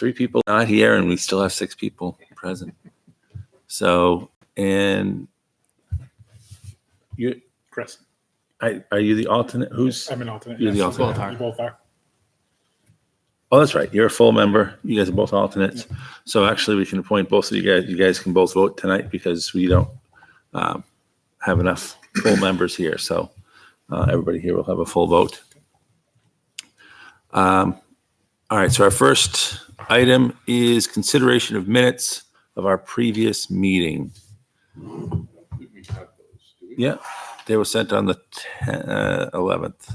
3 people not here, and we still have 6 people present. So, and you, Chris. are you the alternate? I'm an alternate. You're the yes. alternate. You both are. Oh, that's right. You're a full member. You guys are both alternates. So actually, we can appoint both of you guys. You guys can both vote tonight because we don't have enough full members here. So everybody here will have a full vote. All right. So our first item is consideration of minutes of our previous meeting. We have those, do we? Yeah, they were sent on the 11th.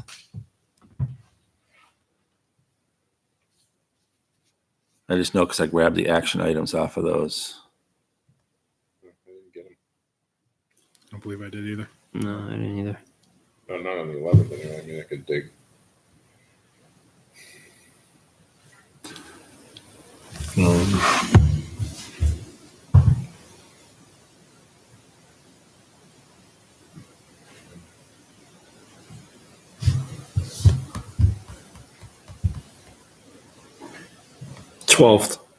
I just know because I grabbed the action items off of those. I didn't get them. I don't believe I did either. No, I didn't either. No, not on the 11th anyway. I mean, I could dig.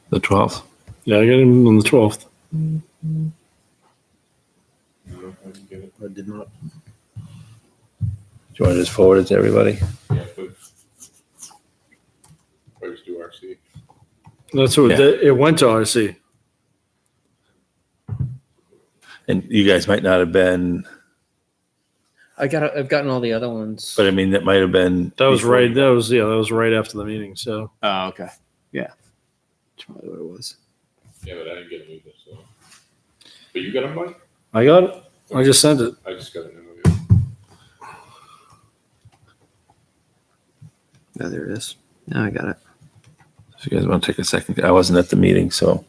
The 12th. Yeah, I got him on the 12th. No, I didn't get it. I did not. Do you want to just forward it to everybody? Yeah, but I just do RC. That's what it went to RC. And you guys might not have been, I've gotten all the other ones. but I mean, that might have been. That was before right. you- That was right after the meeting. So Oh, okay. Yeah. That's probably what it was. Yeah, but I didn't get them either. So, but you got them, Mike? I got it. I just sent it. I just got it now. Yeah. Oh, there it is. Now I got it. If you guys want to take a second, I wasn't at the meeting, so.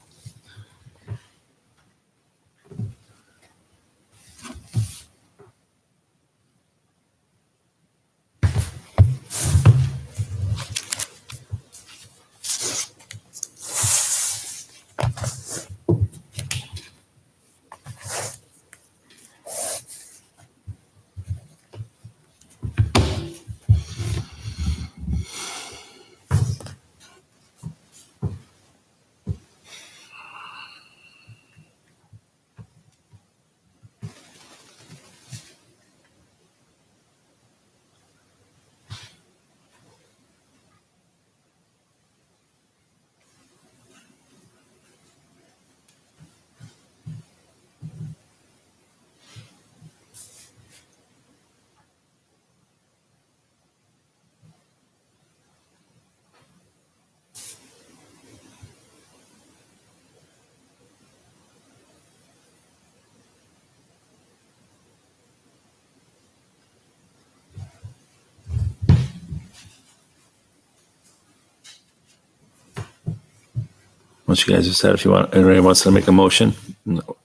Once you guys have said, if you want, anybody wants to make a motion? No.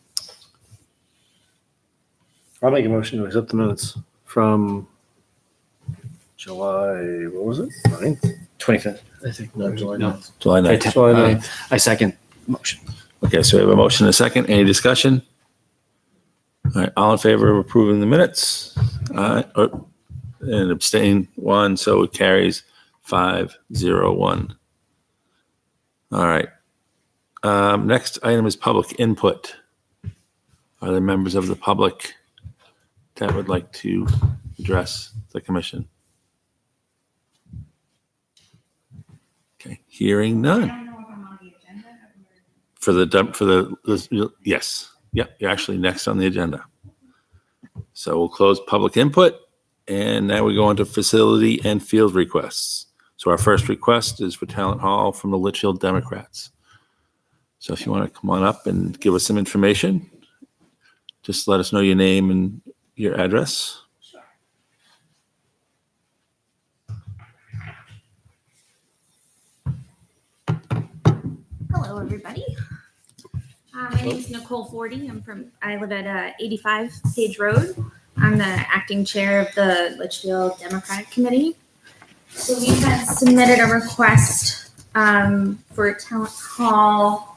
I'll make a motion to accept the minutes from July. What was it? 9th? 25th, I think. No, July No. 9th. July 9th. July 9th. I second motion. Okay, so we have a motion and a second. Any discussion? All right, all in favor of approving the minutes? And abstain 1, so it carries 5-0-1. All right. Next item is public input. Are there members of the public that would like to address the commission? Okay, hearing none. I don't know if I'm on the agenda. Yes. Yep, you're actually next on the agenda. So we'll close public input, and now we go into facility and field requests. So our first request is for Talent Hall from the Litchfield Democrats. So if you want to come on up and give us some information, just let us know your name and your address. Sure. Hello, everybody. My name is Nicole Forty. I live at 85 Page Road. I'm the acting chair of the Litchfield Democratic Committee. So we had submitted a request for Talent Hall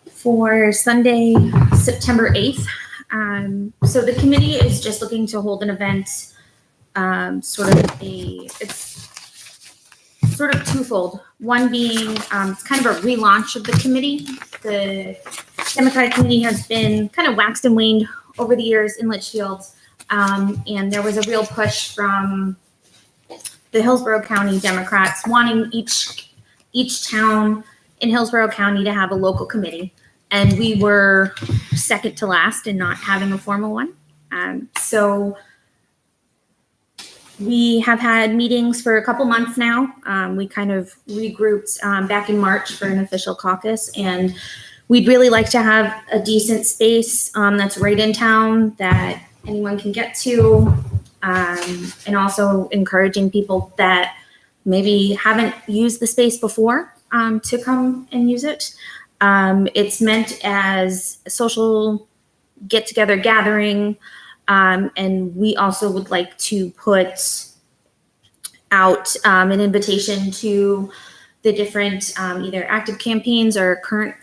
for Sunday, September 8th. So the committee is just looking to hold an event, it's sort of twofold. One being it's kind of a relaunch of the committee. The Democratic Committee has been kind of waxed and waned over the years in Litchfield, and there was a real push from the Hillsborough County Democrats wanting each town in Hillsborough County to have a local committee, and we were second to last in not having a formal one. So we have had meetings for a couple months now. We kind of regrouped back in March for an official caucus, and we'd really like to have a decent space that's right in town that anyone can get to, and also encouraging people that maybe haven't used the space before to come and use it. It's meant as a social get-together gathering. And we also would like to put out an invitation to the different either active campaigns or current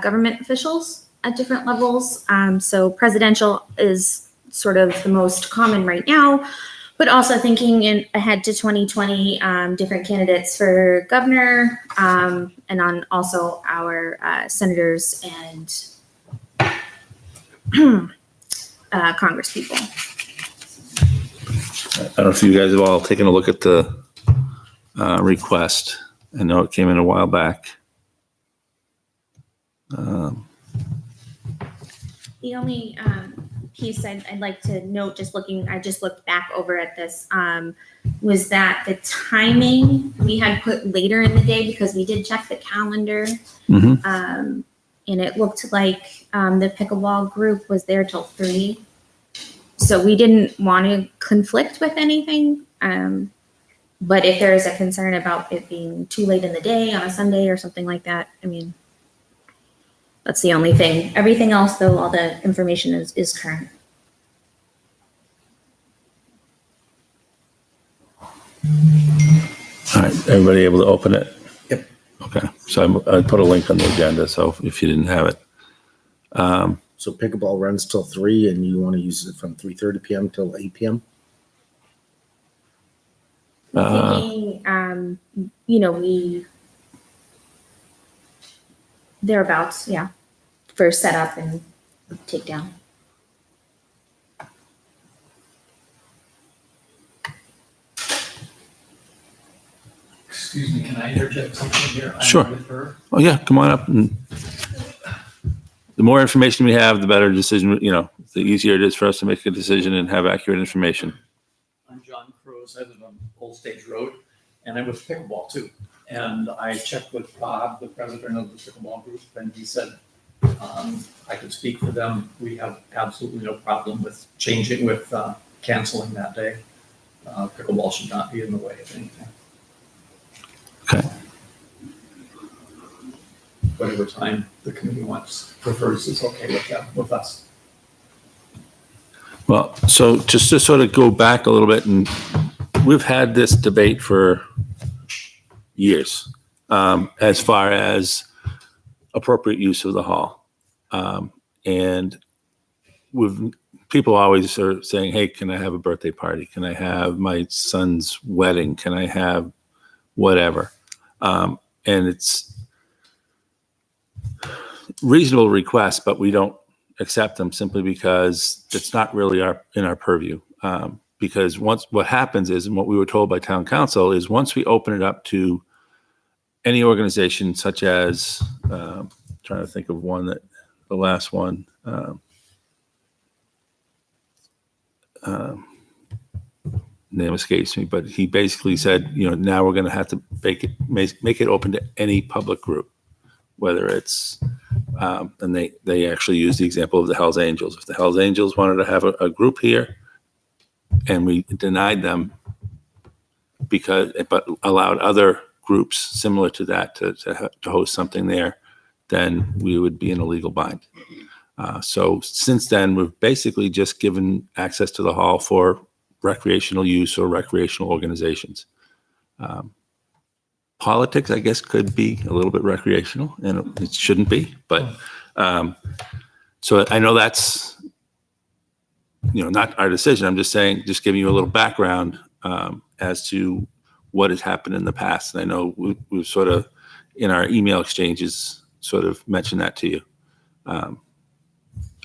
government officials at different levels. So presidential is sort of the most common right now, but also thinking ahead to 2020, different candidates for governor, and on also our senators and Congress people. I don't know if you guys have all taken a look at the request. I know it came in a while back. The only piece I'd like to note, I just looked back over at this, was that the timing we had put later in the day because we did check the calendar. Mhm. And it looked like the pickleball group was there till 3. So we didn't want to conflict with anything. But if there is a concern about it being too late in the day on a Sunday or something like that, I mean, that's the only thing. Everything else, though, all the information is current. All right, everybody able to open it? Yep. Okay, so I put a link on the agenda, so if you didn't have it. So pickleball runs till 3 and you want to use it from 3:30 PM till 8 PM? Thinking, we thereabouts, yeah, for setup and takedown. Excuse me, can I interject something here? I'm Sure. with her. Oh, yeah, come on up. And the more information we have, the better decision, the easier it is for us to make a decision and have accurate information. I'm John Cruz. I live on Old Stage Road, and I was pickleball too. And I checked with Bob, the president of the pickleball group, and he said I could speak for them. We have absolutely no problem with canceling that day. Pickleball should not be in the way of anything. Okay. Whatever time the committee prefers is okay with us. Well, so just to sort of go back a little bit, and we've had this debate for years as far as appropriate use of the hall. And people always are saying, hey, can I have a birthday party? Can I have my son's wedding? Can I have whatever? And it's reasonable requests, but we don't accept them simply because it's not really in our purview. Because what happens is, and what we were told by town council is, once we open it up to any organization such as, trying to think of the last one, name escapes me, but he basically said, now we're going to have to make it open to any public group, whether it's, and they actually use the example of the Hells Angels. If the Hells Angels wanted to have a group here and we denied them but allowed other groups similar to that to host something there, then we would be in a legal bind. So since then, we've basically just given access to the hall for recreational use or recreational organizations. Politics, I guess, could be a little bit recreational, and it shouldn't be. But so I know that's not our decision. I'm just saying, just giving you a little background as to what has happened in the past. And I know we've sort of, in our email exchanges, sort of mentioned that to you, or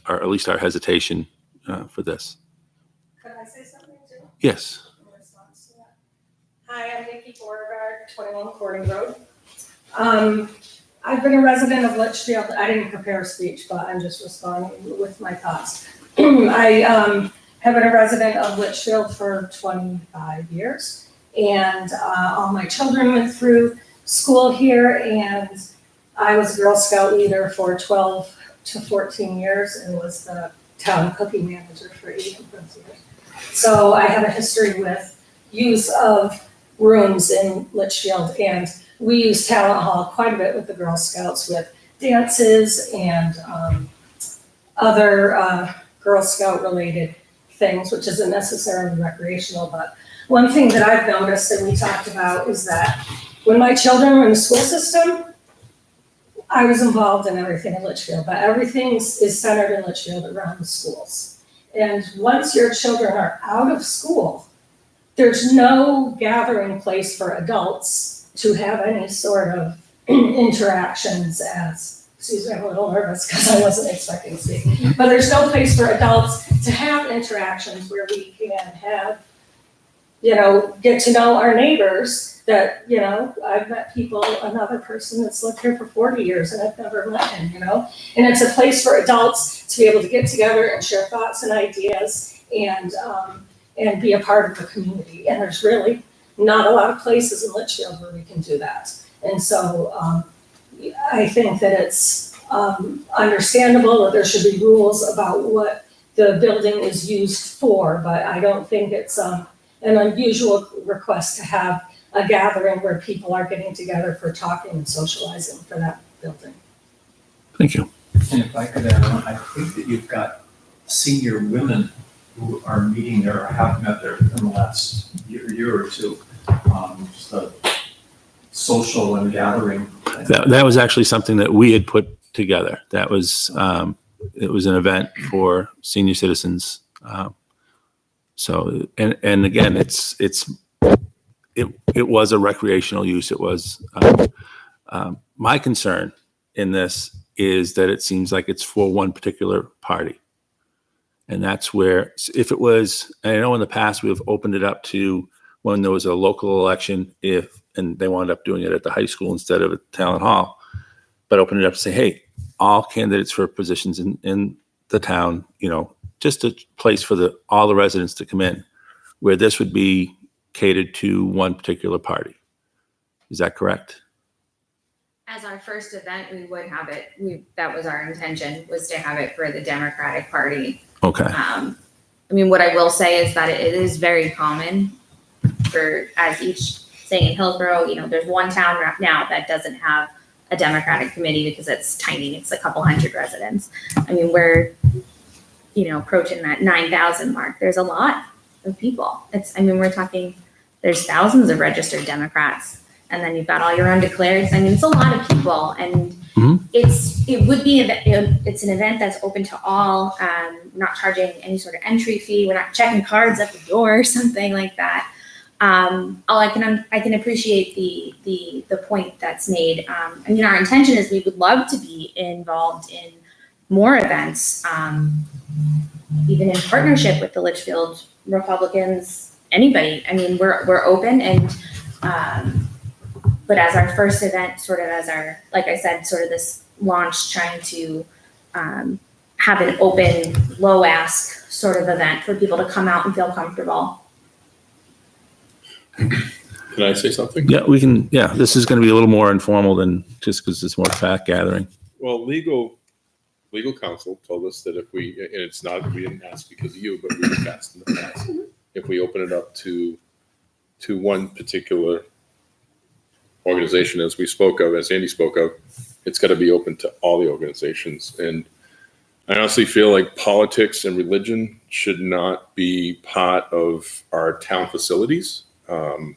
at least our hesitation for this. Could I say something too? Yes. In response to that? Hi, I'm Nikki Beauregard, 21 Courting Road. I've been a resident of Litchfield. I didn't prepare a speech, but I'm just responding with my thoughts. I have been a resident of Litchfield for 25 years, and all my children went through school here, and I was a Girl Scout leader for 12 to 14 years and was the town cookie manager for 8 years. So I have a history with use of rooms in Litchfield, and we use Talent Hall quite a bit with the Girl Scouts with dances and other Girl Scout related things, which isn't necessarily recreational. But one thing that I've noticed and we talked about is that when my children were in the school system, I was involved in everything in Litchfield, but everything is centered in Litchfield around the schools. And once your children are out of school, there's no gathering place for adults to have any sort of interactions as, excuse me, I'm a little nervous because I wasn't expecting to speak, but there's no place for adults to have interactions where we can have, get to know our neighbors that, I've met people, another person that's lived here for 40 years and I've never met him, and it's a place for adults to be able to get together and share thoughts and ideas and be a part of the community. And there's really not a lot of places in Litchfield where we can do that. And so I think that it's understandable that there should be rules about what the building is used for, but I don't think it's an unusual request to have a gathering where people are getting together for talking and socializing for that building. Thank you. And if I could add on, I think that you've got senior women who are meeting there or have met there in the last year or two. Just a social and gathering. That was actually something that we had put together. That was, it was an event for senior citizens. So, and again, it was a recreational use. It was, my concern in this is that it seems like it's for one particular party. And that's where, if it was, I know in the past we've opened it up to when there was a local election, and they wound up doing it at the high school instead of at Talent Hall, but open it up to say, hey, all candidates for positions in the town, just a place for all the residents to come in, where this would be catered to one particular party. Is that correct? As our first event, we would have it. That was our intention, was to have it for the Democratic Party. Okay. What I will say is that it is very common for, as each, say in Hillsborough, there's one town now that doesn't have a Democratic committee because it's tiny. It's a couple hundred residents. We're, approaching that 9,000 mark. There's a lot of people. We're talking, there's thousands of registered Democrats. And then you've got all your undeclareds. It's a lot of people, and it's an event that's open to all, not charging any sort of entry fee. We're not checking cards at the door or something like that. I can appreciate the point that's made. Our intention is we would love to be involved in more events, even in partnership with the Litchfield Republicans. Anybody. We're open and. But as our first event, sort of as our, like I said, sort of this launch, trying to have an open, low ask sort of event for people to come out and feel comfortable. Can I say something? Yeah, we can. Yeah, this is going to be a little more informal than just because it's more fact gathering. Well, legal counsel told us that if we didn't ask because of you, but we've asked in the past, if we open it up to one particular organization, as Andy spoke of, it's got to be open to all the organizations. And I honestly feel like politics and religion should not be part of our town facilities. And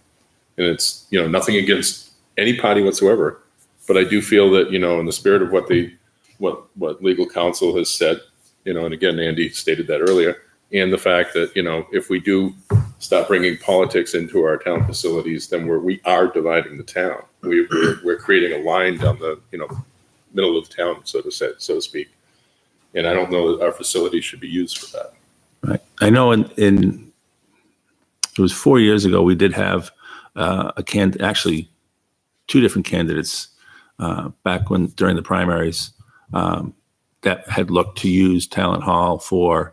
it's, nothing against any party whatsoever, but I do feel that, in the spirit of what legal counsel has said, and again, Andy stated that earlier, and the fact that, if we do stop bringing politics into our town facilities, then we are dividing the town. We're creating a line down the, middle of the town, so to speak. And I don't know that our facilities should be used for that. Right. I know it was 4 years ago, we did have actually two different candidates back during the primaries that had looked to use Talent Hall for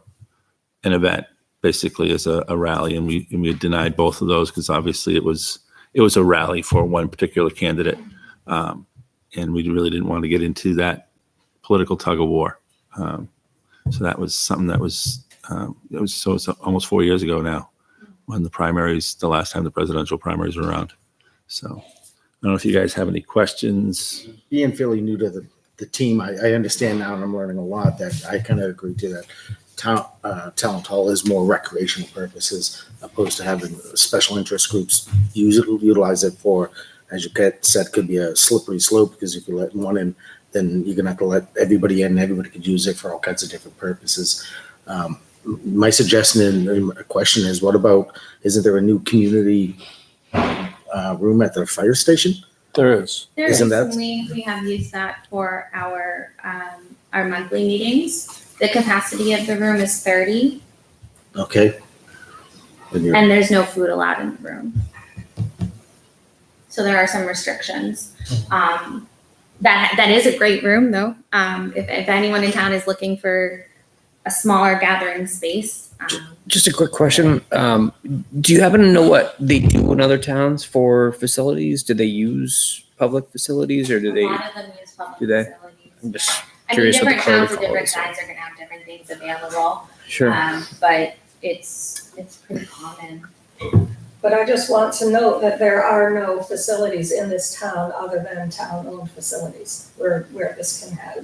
an event, basically as a rally, and we denied both of those because obviously it was a rally for one particular candidate, and we really didn't want to get into that political tug of war. So that was something that was it's almost 4 years ago now, when the last time the presidential primaries were around. So I don't know if you guys have any questions. Being fairly new to the team, I understand now, and I'm learning a lot that I kind of agree to that. Talent Hall is more recreational purposes, opposed to having special interest groups utilize it for, as you said, could be a slippery slope, because if you let one in, then you're gonna have to let everybody in. Everybody could use it for all kinds of different purposes. My suggestion and question is, what about, isn't there a new community room at the fire station? There is. There Isn't is, that- and we have used that for our monthly meetings. The capacity of the room is 30, Okay. and there's no food allowed in the room. So there are some restrictions. That is a great room, though. If anyone in town is looking for a smaller gathering space, Just a quick question. Do you happen to know what they do in other towns for facilities? Do they use public facilities, or do a they? lot of them use public do they? facilities. I'm just I mean, curious what the different towns of protocol different is. size are gonna have different things available. Sure. But it's pretty common. But I just want to note that there are no facilities in this town other than town-owned facilities where this can have,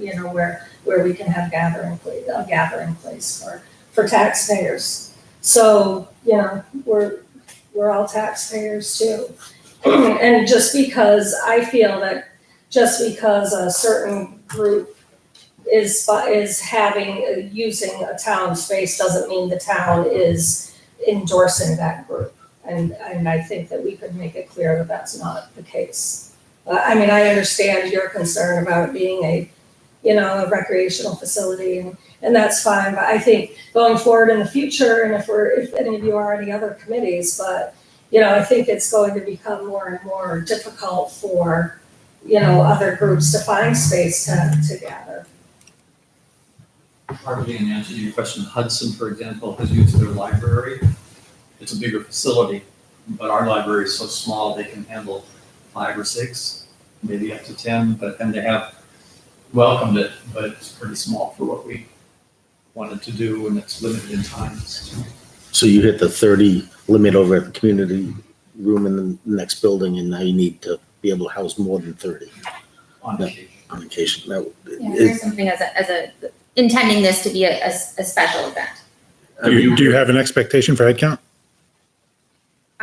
where we can have a gathering place for taxpayers. So, we're all taxpayers too. And just because I feel that just because a certain group is using a town space doesn't mean the town is endorsing that group. And I think that we could make it clear that that's not the case. I mean, I understand your concern about it being a recreational facility, and that's fine. But I think going forward in the future, and if any of you are on any other committees, but, I think it's going to become more and more difficult for, other groups to find space to gather. Partly in answer to your question, Hudson, for example, has used their library. It's a bigger facility, but our library is so small, they can handle 5 or 6, maybe up to 10, and they have welcomed it, but it's pretty small for what we wanted to do, and it's limited in time. So you hit the 30 limit over at the community room in the next building, and now you need to be able to house more than 30 On occasion. on occasion. Now, Yeah, there's something as a intending this to be a special event. Do you have an expectation for head count?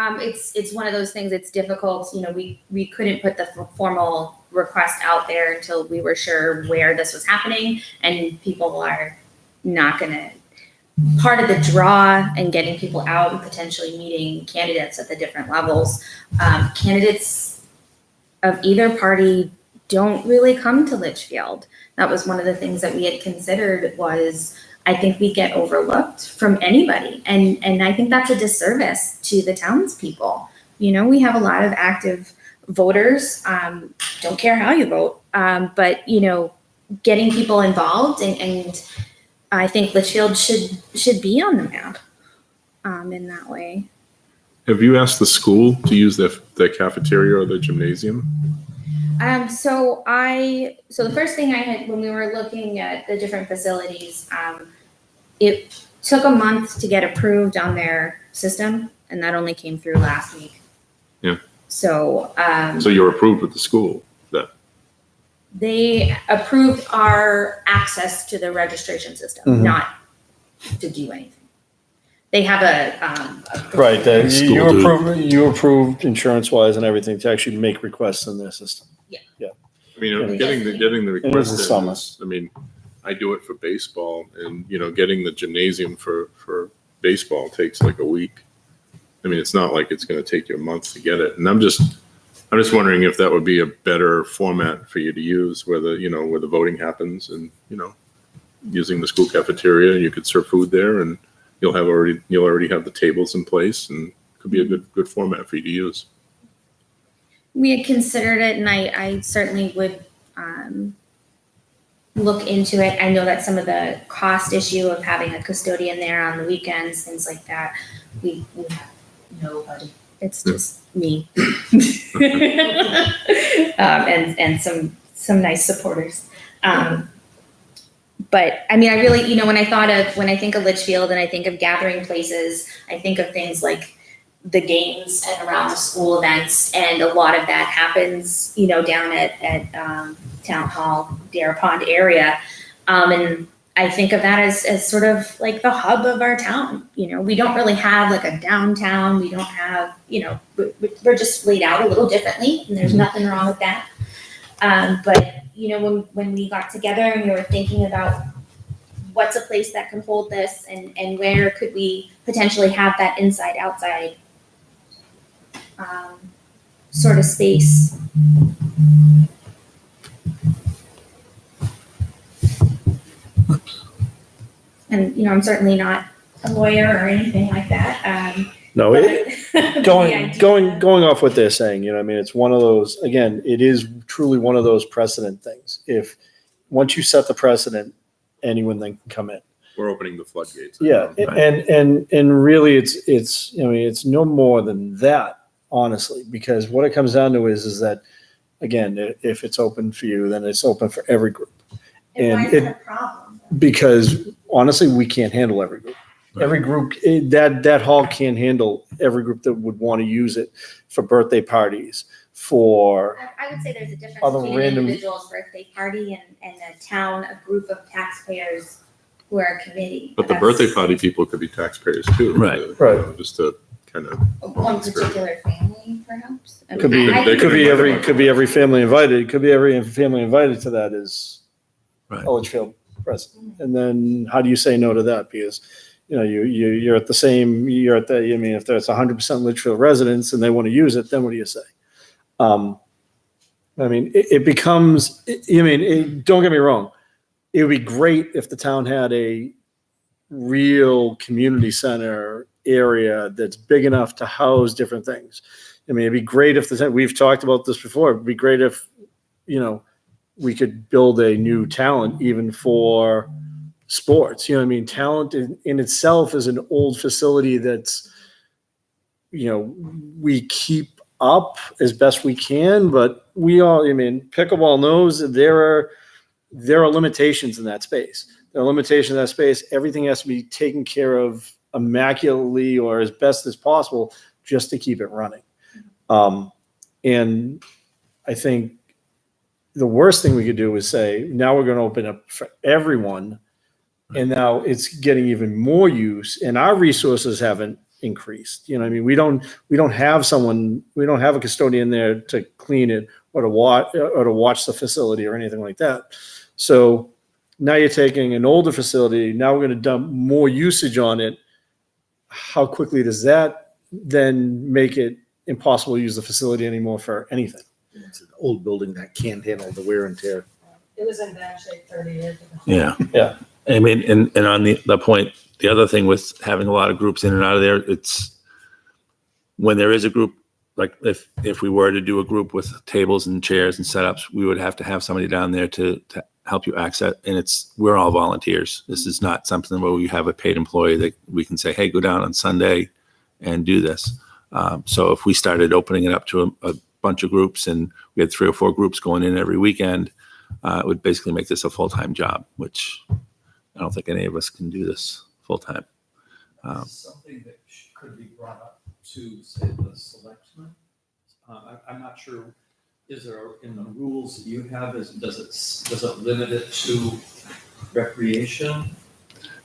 It's one of those things, it's difficult, we couldn't put the formal request out there until we were sure where this was happening, and people are not gonna, part of the draw and getting people out and potentially meeting candidates at the different levels, candidates of either party don't really come to Litchfield. That was one of the things that we had considered was, I think we get overlooked from anybody. And I think that's a disservice to the townspeople. We have a lot of active voters, don't care how you vote, but, getting people involved and I think Litchfield should be on the map in that way. Have you asked the school to use the cafeteria or the gymnasium? So the first thing I had, when we were looking at the different facilities, it took a month to get approved on their system, and that only came through last week. Yeah. So, So you're approved with the school? they approved our access to the registration system, not to do anything. They have a Right, that School you approved insurance-wise and everything to actually make requests in their system. I mean, Yeah. getting the It is request the in summer. is- I mean, I do it for baseball, and getting the gymnasium for baseball takes like a week. I mean, it's not like it's going to take you a month to get it. And I'm just wondering if that would be a better format for you to use where the voting happens and, using the school cafeteria, and you could serve food there, and you'll already have the tables in place, and could be a good format for you to use. We had considered it, and I certainly would look into it. I know that some of the cost issue of having a custodian there on the weekends, things like that, we have nobody. It's just me and some nice supporters. But I mean, I really, when I think of Litchfield and I think of gathering places, I think of things like the games and around the school events, and a lot of that happens, down at Town Hall, Dare Pond area, and I think of that as sort of like the hub of our town. We don't really have like a downtown. We don't have, we're just laid out a little differently, and there's nothing wrong with that. But when we got together and we were thinking about what's a place that can hold this, and where could we potentially have that inside outside sort of space. And I'm certainly not a lawyer or anything like that. No, but- going off what they're saying, it's one of those, again, it is truly one of those precedent things. If once you set the precedent, anyone then can come in. We're opening the floodgates. Yeah, and really it's no more than that, honestly, because what it comes down to is that, again, if it's open for you, then it's open for every group. And why And is that a problem? Because honestly, we can't handle every group. Right. Every group, that hall can't handle every group that would want to use it for birthday parties, for, I would say there's a difference Other between random- an individual's birthday party and a town, a group of taxpayers who are a committee. But the That's birthday party people could be taxpayers too. Right. Right. Just to kind of. one particular family, perhaps. I mean, could be, I- could be every family invited, could be every family invited to that is Right. a Litchfield president. And then how do you say no to that? Because, you're at the same, if there's 100% Litchfield residents and they want to use it, then what do you say? It becomes, don't get me wrong. It would be great if the town had a real community center area that's big enough to house different things. It'd be great if we've talked about this before. It'd be great if, we could build a new talent even for sports. Talent in itself is an old facility that's, we keep up as best we can, but pickleball knows that there are limitations in that space. There are limitations in that space. Everything has to be taken care of immaculately or as best as possible just to keep it running. And I think the worst thing we could do is say, now we're going to open up for everyone. And now it's getting even more use and our resources haven't increased. We don't have a custodian there to clean it or to watch the facility or anything like that. So now you're taking an older facility. Now we're going to dump more usage on it. How quickly does that then make it impossible to use the facility anymore for anything? It's an old building that can't handle the wear and tear. It was in bad shape 30 years ago. Yeah. Yeah. And on the point, the other thing with having a lot of groups in and out of there, it's when there is a group, like if we were to do a group with tables and chairs and setups, we would have to have somebody down there to help you access. And we're all volunteers. This is not something where we have a paid employee that we can say, hey, go down on Sunday and do this. So if we started opening it up to a bunch of groups and we had 3 or 4 groups going in every weekend, it would basically make this a full-time job, which I don't think any of us can do this full-time. Something that could be brought up to, say, the selectmen. I'm not sure, is there, in the rules that you have, does it limit it to recreation?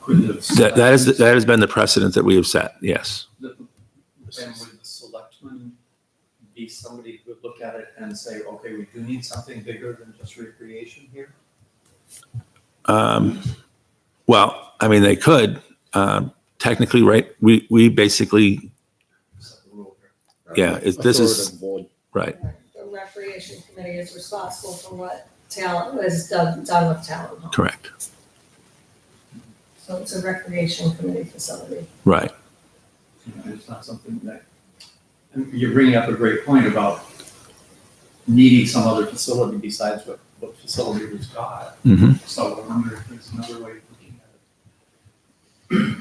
Could the That has been the precedent that we have set, yes. And would the selectmen be somebody who would look at it and say, okay, we do need something bigger than just recreation here? Well, they could. Technically, right, we basically Yeah, this is, authoritative board. right. The recreation committee is responsible for what talent is done with talent hall. Correct. So it's a recreation committee facility. Right. It's not something that, and you're bringing up a great point about needing some other facility besides what facility was got. hmm So I wonder if there's another way of looking at it.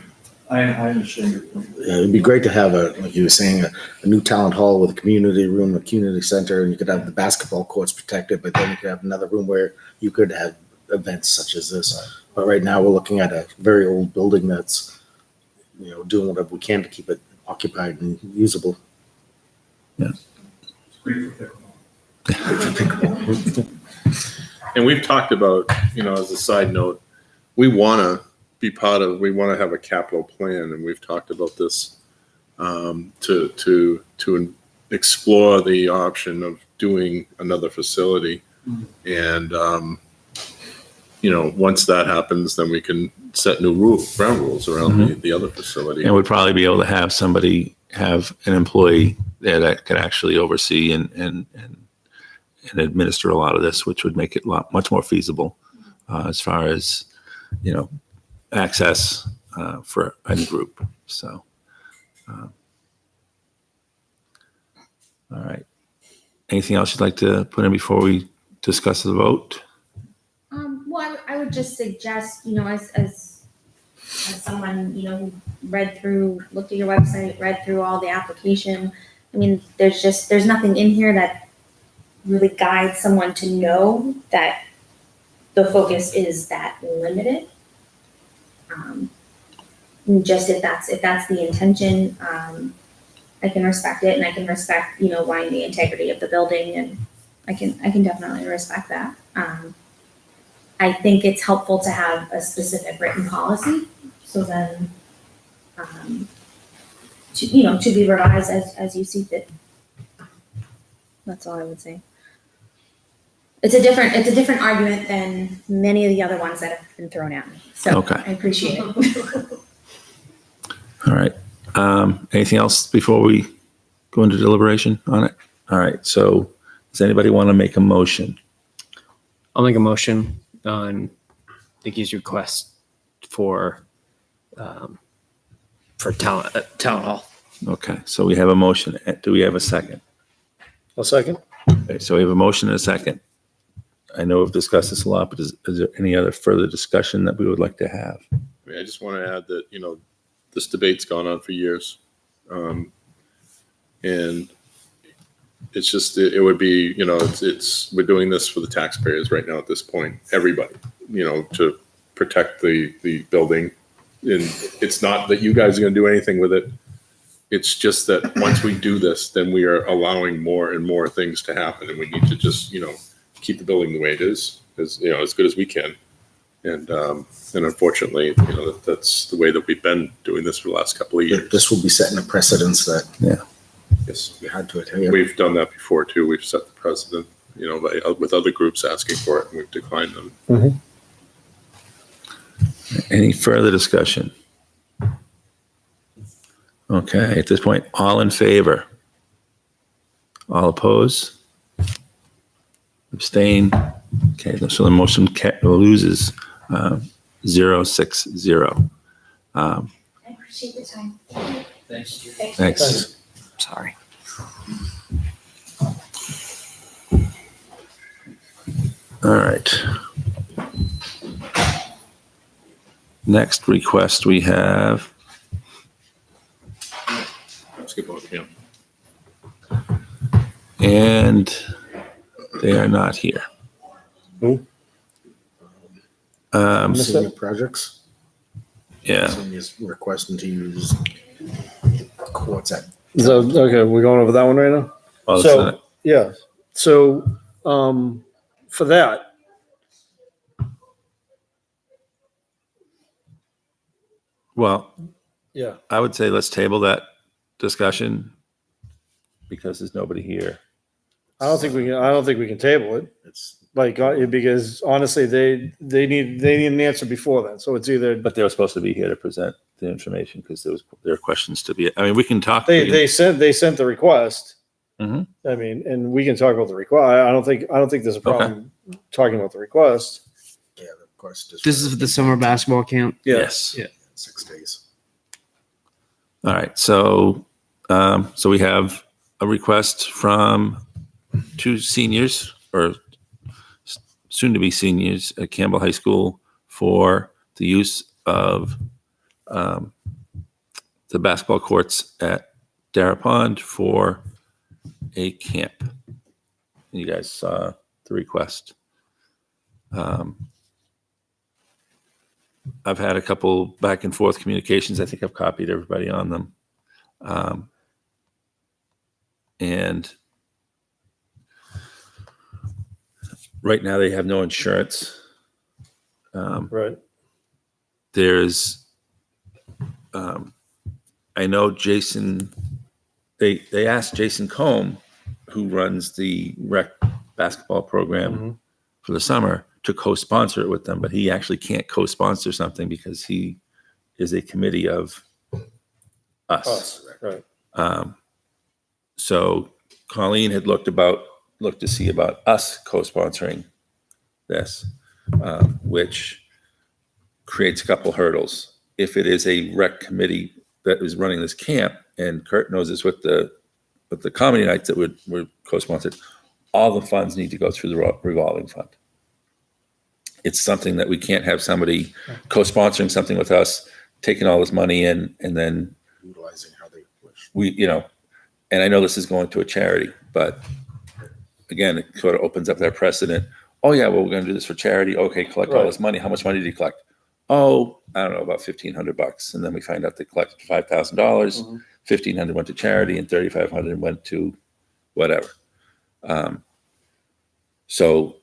I understand your point. Yeah, it'd be great to have like you were saying, a new talent hall with a community room, a community center, and you could have the basketball courts protected, but then you could have another room where you could have events such as this. But right now, we're looking at a very old building that's, doing whatever we can to keep it occupied and usable. It's great for pickleball. And we've talked about, as a side note, we want to we want to have a capital plan, and we've talked about this to explore the option of doing another facility. And, once that happens, then we can set new ground rules around the other facility. And we'd probably be able to have somebody have an employee there that could actually oversee and administer a lot of this, which would make it much more feasible as far as, access for any group. So, all right. Anything else you'd like to put in before we discuss the vote? Well, I would just suggest, as someone, who looked at your website, read through all the application. I mean, there's nothing in here that really guides someone to know that the focus is that limited. Just if that's the intention, I can respect it, and I can respect, wanting the integrity of the building, and I can definitely respect that. I think it's helpful to have a specific written policy, so then, to be revised as you see fit. That's all I would say. It's a different argument than many of the other ones that have been thrown at me. So Okay. I appreciate it. All right. Anything else before we go into deliberation on it? All right. So does anybody want to make a motion? I'll make a motion on Nikki's request for town hall. Okay. So we have a motion. Do we have a second? A second? Okay, so we have a motion and a second. I know we've discussed this a lot, but is there any other further discussion that we would like to have? I just want to add that, this debate's gone on for years. And it's just, it would be, we're doing this for the taxpayers right now at this point, everybody, to protect the building. And it's not that you guys are going to do anything with it. It's just that once we do this, then we are allowing more and more things to happen, and we need to just, keep the building the way it is, as good as we can. And unfortunately, that's the way that we've been doing this for the last couple of years. This will be setting a precedence that Yes, we had to adhere. we've done that before too. We've set the precedent, with other groups asking for it, and we've declined them. Any further discussion? Okay, at this point, all in favor? All opposed? Abstain? Okay, so the motion loses 0-6-0. I appreciate the time. Thanks. Thanks. Sorry. All right. Next request we have, Let's get both, yeah. and they are not here. Who? Senior projects. Yeah, Senior's requesting to use courts at. So, okay, we're going over that one right now? well, it's So, not- yeah, so, for that, well, yeah, I would say let's table that discussion because there's nobody here. I don't think we can table it. It's Because honestly, they need an answer before then. So it's either, But they were supposed to be here to present the information because there are questions to be, I mean, we can talk. They sent the request. Mhm. I mean, and we can talk about the request. I don't think there's a problem talking about the request. Yeah, of course. just This is for the summer basketball camp. Yes. Yeah. 6 days. All right. So, so we have a request from 2 seniors or soon to be seniors at Campbell High School for the use of the basketball courts at Dara Pond for a camp. You guys saw the request. I've had a couple back and forth communications. I think I've copied everybody on them. And right now they have no insurance. Right. There's, I know Jason, they asked Jason Combe, who runs the rec basketball program for the summer, to co-sponsor it with them, but he actually can't co-sponsor something because he is a committee of us. Right. So Colleen had looked to see about us co-sponsoring this, which creates a couple hurdles. If it is a rec committee that is running this camp, and Kurt knows this with the comedy nights that were co-sponsored, all the funds need to go through the revolving fund. It's something that we can't have somebody co-sponsoring something with us, taking all this money in, and then Utilizing how they wish. and I know this is going to a charity, but again, it sort of opens up that precedent. Oh yeah, well, we're going to do this for charity. Okay, collect all this money. How much money did you collect? Oh, I don't know, about $1,500. And then we find out they collected $5,000. $1,500 went to charity, and $3,500 went to whatever. So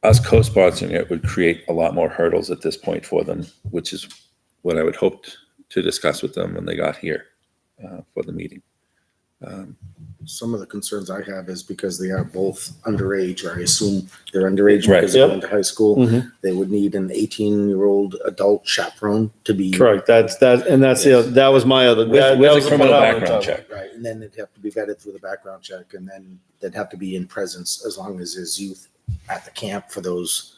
us co-sponsoring it would create a lot more hurdles at this point for them, which is what I would hope to discuss with them when they got here for the meeting. Some of the concerns I have is because they are both underage, or I assume they're underage Right. because they're going to high school. Mhm. They would need an 18-year-old adult chaperone to be. Correct. That was my other. With that a was criminal what I was background talking check. Right, and then they'd have to be vetted through the background check, and then they'd have to be in presence as long as there's youth at the camp for those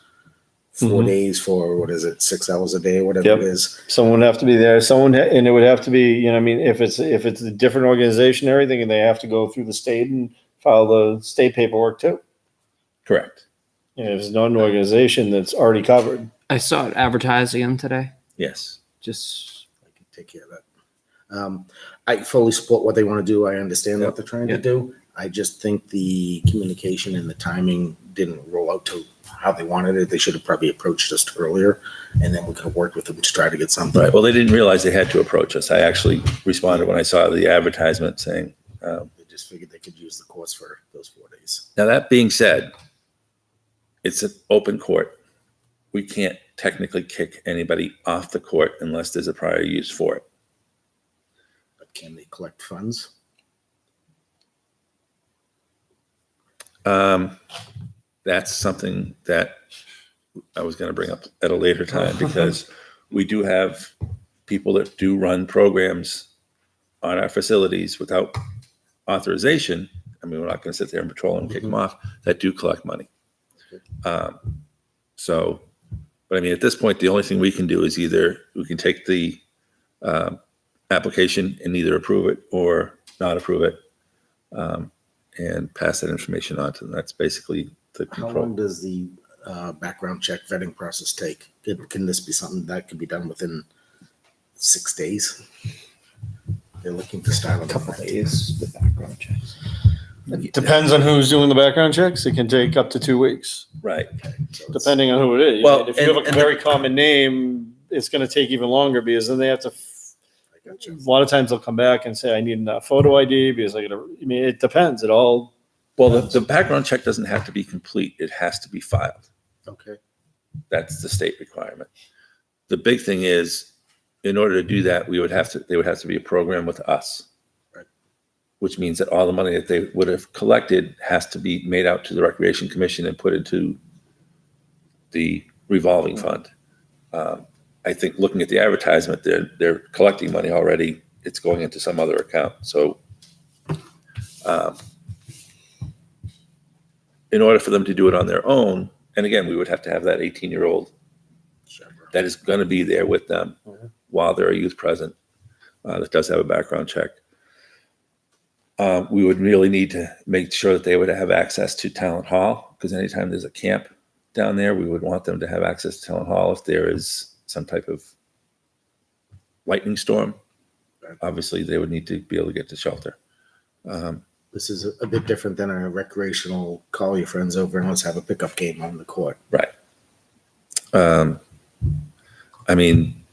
4 Mhm. days for, what is it, 6 hours a day, whatever Yep. it is. Someone would have to be there. And it would have to be, I mean, if it's a different organization and everything, and they have to go through the state and file the state paperwork too. Correct. And if it's not an organization that's already covered. I saw it advertised again today. Yes. Just I can take care of that. I fully support what they want to do. I understand what they're trying to do. I just think the communication and the timing didn't roll out to how they wanted it. They should have probably approached us earlier, and then we could have worked with them to try to get something. Right. Well, they didn't realize they had to approach us. I actually responded when I saw the advertisement saying, They just figured they could use the course for those 4 days. now that being said, it's an open court. We can't technically kick anybody off the court unless there's a prior use for it. But can they collect funds? That's something that I was going to bring up at a later time because we do have people that do run programs on our facilities without authorization. I mean, we're not going to sit there and patrol and kick them off, that do collect money. But I mean, at this point, the only thing we can do is either we can take the application and either approve it or not approve it, and pass that information on to them. That's basically the How control. long does the background check vetting process take? Can this be something that could be done within 6 days? They're looking to start on a couple days, the background checks. Depends on who's doing the background checks. It can take up to 2 weeks, Right. depending on who it is. Well, And if you have and- a very common name, it's going to take even longer because then they have to. I got you. A lot of times they'll come back and say, "I need a photo ID," because I mean, it depends. It all. Well, the background check doesn't have to be complete. It has to be filed. Okay. That's the state requirement. The big thing is, in order to do that, they would have to be a program with us. Right. Which means that all the money that they would have collected has to be made out to the Recreation Commission and put into the revolving fund. I think looking at the advertisement, they're collecting money already. It's going into some other account. So in order for them to do it on their own, and again, we would have to have that 18-year-old that is going to be there with them while they're a youth present that does have a background check. We would really need to make sure that they would have access to Talent Hall, because anytime there's a camp down there, we would want them to have access to Talent Hall if there is some type of lightning storm. Obviously, they would need to be able to get to shelter. This is a bit different than a recreational call your friends over and let's have a pickup game on the court. Right. I mean,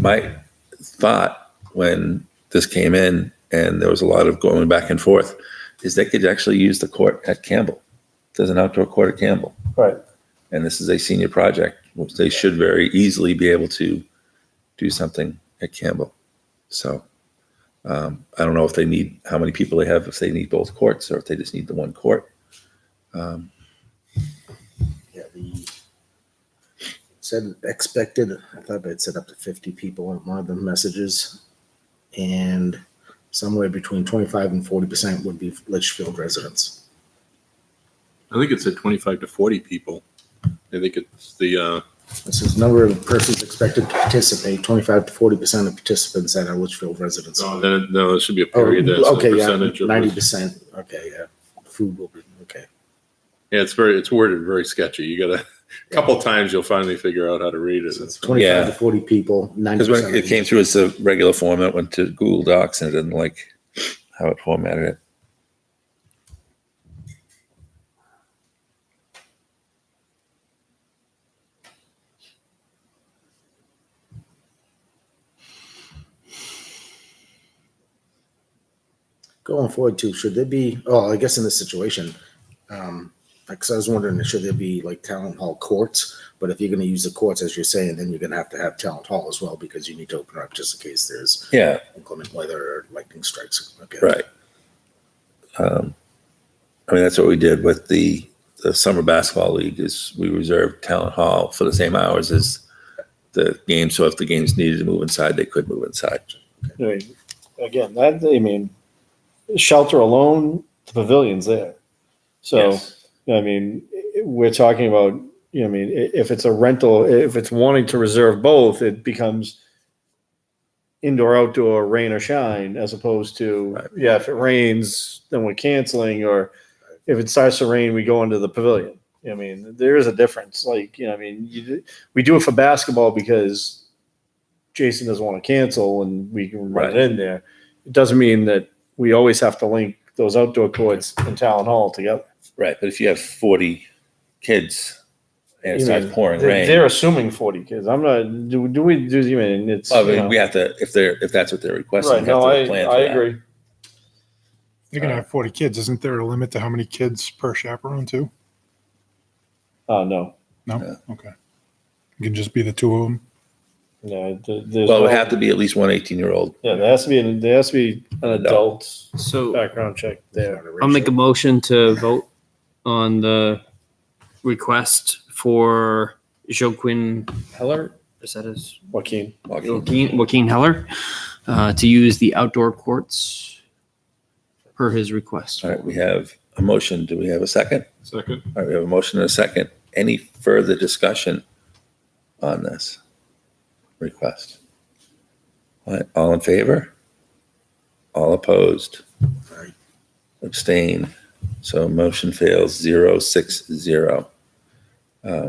my thought when this came in and there was a lot of going back and forth is they could actually use the court at Campbell. There's an outdoor court at Campbell. Right. And this is a senior project, which they should very easily be able to do something at Campbell. So I don't know if they need, how many people they have, if they need both courts or if they just need the one court. Yeah, the said expected, I thought they'd set up to 50 people on one of the messages. And somewhere between 25 and 40% would be Litchfield residents. I think it said 25 to 40 people. I think it's the, This is number of persons expected to participate, 25 to 40% of participants that are Litchfield residents. no, there should be a Oh, period that's okay, the yeah, percentage of. 90%. Okay, yeah. Food will be, okay. Yeah, it's worded very sketchy. You gotta, a couple times you'll finally figure out how to read it. It's 25 Yeah. to 40 people, 90%. Because when it came through as a regular format, went to Google Docs and it didn't like how it formatted it. Going forward too, should there be, oh, I guess in this situation, because I was wondering, should there be like Talent Hall courts? But if you're going to use the courts, as you're saying, then you're going to have Talent Hall as well, because you need to open up just in case there's Yeah, inclement weather or lightning strikes. Okay. right. I mean, that's what we did with the summer basketball league is we reserved Talent Hall for the same hours as the game. So if the games needed to move inside, they could move inside. I mean, again, that, I mean, shelter alone, the pavilion's there. So, Yes. I mean, we're talking about, I mean, if it's a rental, if it's wanting to reserve both, it becomes indoor, outdoor, rain or shine, as opposed to, Right. yeah, if it rains, then we're canceling, or if it starts to rain, we go into the pavilion. I mean, there is a difference. Like, I mean, we do it for basketball because Jason doesn't want to cancel and we can run it in there. It doesn't mean that we always have to link those outdoor courts and Talent Hall together. Right. But if you have 40 kids and it You starts mean, pouring they're rain, assuming 40 kids. I'm not, do we, you mean, it's, well, I you mean, know. we have to, if that's what they're requesting, Right, we have no, to plan for I that. agree. You're gonna have 40 kids. Isn't there a limit to how many kids per chaperone too? No, No? Yeah. Okay. It can just be the two of them. no, there's Well, it would no- have to be at least one 18-year-old. yeah, there has to be an adult So background check there. I'll make a motion to vote on the request for Joaquin Heller. Is that his? Joaquin. Joaquin Heller to use the outdoor courts per his request. All right, we have a motion. Do we have a second? Second. All right, we have a motion and a second. Any further discussion on this request? All right, all in favor? All opposed? Right. Abstain. So motion fails 0-6-0. I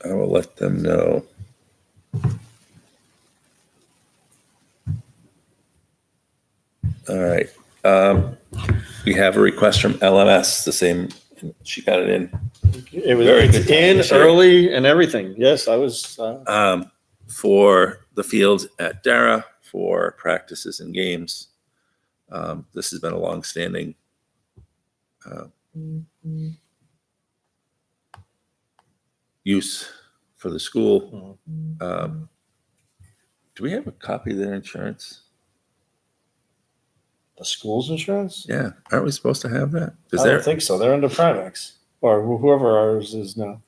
will let them know. All right. We have a request from LMS, the same, she got it in. It was Very it's good time in this year. early and everything. Yes, I was. For the fields at Dara for practices and games. This has been a longstanding use for the school. Do we have a copy of their insurance? The school's insurance? Yeah, aren't we supposed to have that? Is I there? don't think so. They're under Primex or whoever ours is now.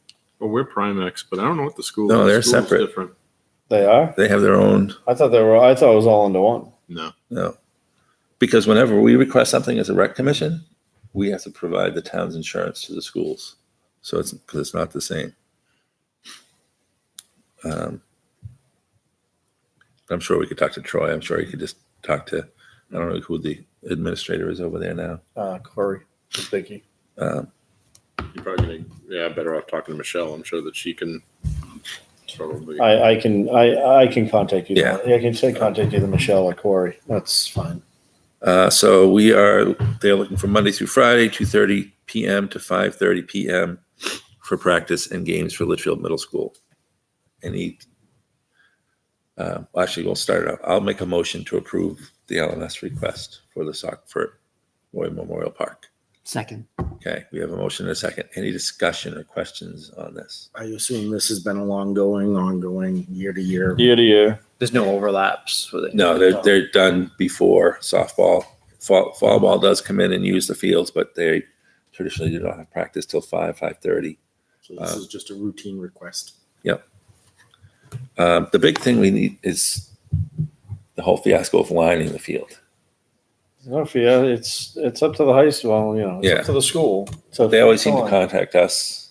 Well, we're Primex, but I don't know what the school. No, the they're school's separate. Different. They are? They have their own, I thought it was all into one. No. because whenever we request something as a rec commission, we have to provide the town's insurance to the schools. So because it's not the same. I'm sure we could talk to Troy. I'm sure he could just talk to, I don't know who the administrator is over there now. Corey, Vicky. You're probably better off talking to Michelle. I'm sure that she can probably. I can contact you. Yeah. I can say contact either Michelle or Corey. That's fine. So they're looking for Monday through Friday, 2:30 PM to 5:30 PM for practice and games for Litchfield Middle School. Actually, we'll start it out. I'll make a motion to approve the LMS request for the for Roy Memorial Park. Second. Okay, we have a motion and a second. Any discussion or questions on this? I assume this has been ongoing year to year. Year to year. There's no overlaps with it. No, they're done before softball. Fall ball does come in and use the fields, but they traditionally do not have practice till 5:30. So this is just a routine request. The big thing we need is the whole fiasco of lining the field. It's up to the high school, it's Yeah. up to the school. So They always seem to contact us.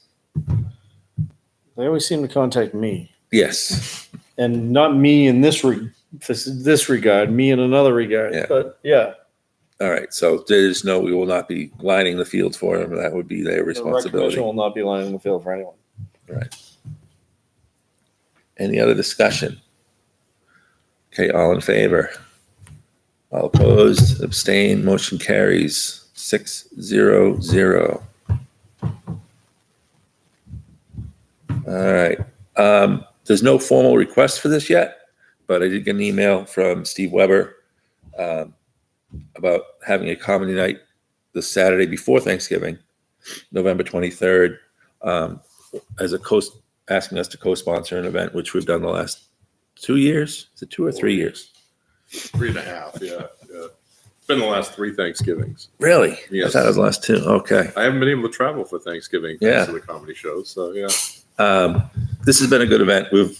They always seem to contact me, Yes. and not me in this regard, me in another regard. Yeah. But yeah, All right. So there's we will not be lining the fields for them. That would be their the rec responsibility. commission will not be lining the field for anyone. Right. Any other discussion? Okay, all in favor? All opposed, abstained, motion carries 6-0-0. All right. There's no formal request for this yet, but I did get an email from Steve Weber about having a comedy night the Saturday before Thanksgiving, November 23rd, as asking us to co-sponsor an event, which we've done the last 2 years. Is it 2 or 3 years? 3.5. Yeah. It's been the last 3 Thanksgivings. Really? Yes. I thought it was the last 2. Okay. I haven't been able to travel for Thanksgiving Yeah. thanks to the comedy shows. So yeah. This has been a good event. We've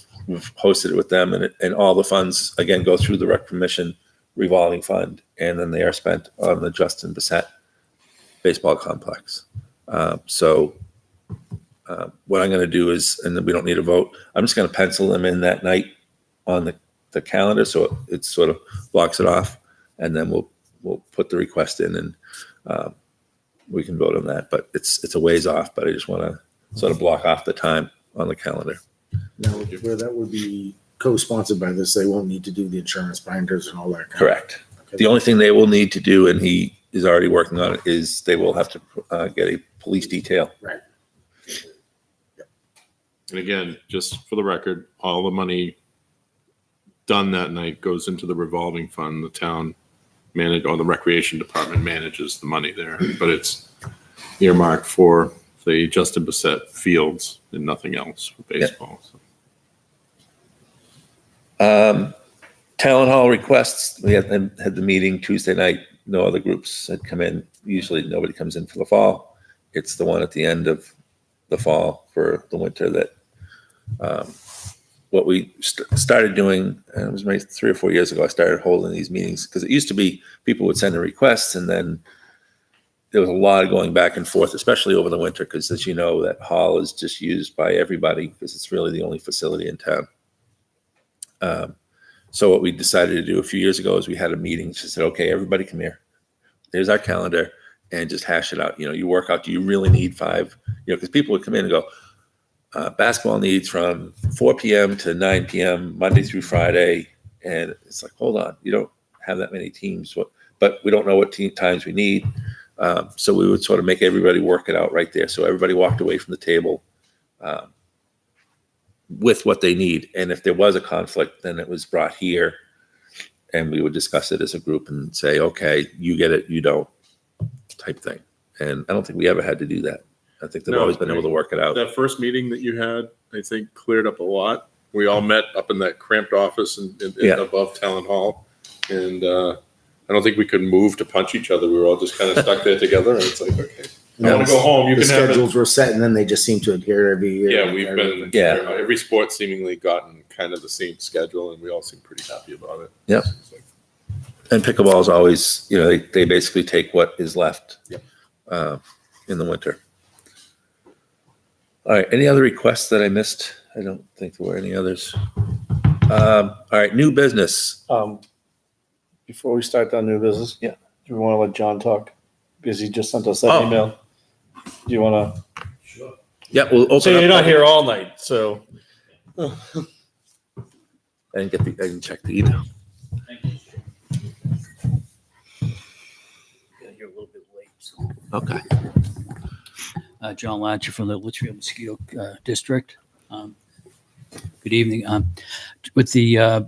hosted it with them, and all the funds again go through the Rec Commission revolving fund, and then they are spent on the Justin Bissett baseball complex. What I'm going to do is, and then we don't need a vote, I'm just going to pencil them in that night on the calendar, so it sort of blocks it off, and then we'll put the request in, and we can vote on that. But it's a ways off, but I just want to sort of block off the time on the calendar. Now, where that would be co-sponsored by this, they won't need to do the insurance binders and all that. Correct. Okay. The only thing they will need to do, and he is already working on it, is they will have to get a police detail. Right. And again, just for the record, all the money done that night goes into the revolving fund. The town or the recreation department manages the money there, but it's earmarked for the Justin Bissett fields and nothing else for baseball. So. Town hall requests. We had the meeting Tuesday night. No other groups had come in. Usually nobody comes in for the fall. It's the one at the end of the fall for the winter that what we started doing, and it was maybe 3 or 4 years ago, I started holding these meetings because it used to be people would send in requests, and then there was a lot of going back and forth, especially over the winter, because as you know, that hall is just used by everybody because it's really the only facility in town. So what we decided to do a few years ago is we had a meeting. Just said, okay, everybody come here. There's our calendar, and just hash it out. You work out, do you really need 5? Because people would come in and go, basketball needs from 4 p.m. to 9 p.m. Monday through Friday. And it's like, hold on, you don't have that many teams, but we don't know what times we need. So we would sort of make everybody work it out right there. So everybody walked away from the table with what they need. And if there was a conflict, then it was brought here, and we would discuss it as a group and say, okay, you get it, you don't, type thing. And I don't think we ever had to do that. I think they've always been able to work it out. That first meeting that you had, I think, cleared up a lot. We all met up in that cramped office above Town Hall, and I don't think we could move to punch each other. We were all just kind of stuck there together, and it's like, okay. I want to go home. You The can have it. schedules were set and then they just seem to adhere every year. Yeah, we've been. Yeah. Every sport seemingly gotten kind of the same schedule, and we all seem pretty happy about it. Yep. It's like, And pickleball is always, they basically take what is left Yep. in the winter. All right, any other requests that I missed? I don't think there were any others. All right, new business. Before we start that new business. Yeah. Do we want to let John talk? Because he just sent us that Oh. email. Do you want to? Sure. Yeah, we'll open So up. you're not here all night, so. I didn't check the email. Thank you. Got here a little bit late, so. Okay. John Latcher from the Litchfield Mosquito District. Good evening. With the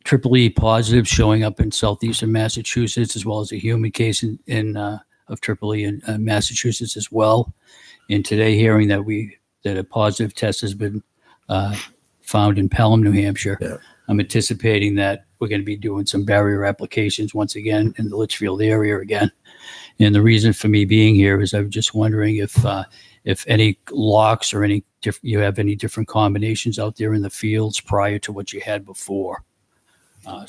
triple E positive showing up in southeastern Massachusetts, as well as a human case of triple E in Massachusetts as well. And today hearing that a positive test has been found in Pelham, New Hampshire. Yeah. I'm anticipating that we're going to be doing some barrier applications once again in the Litchfield area again. And the reason for me being here is I'm just wondering if any locks or you have any different combinations out there in the fields prior to what you had before.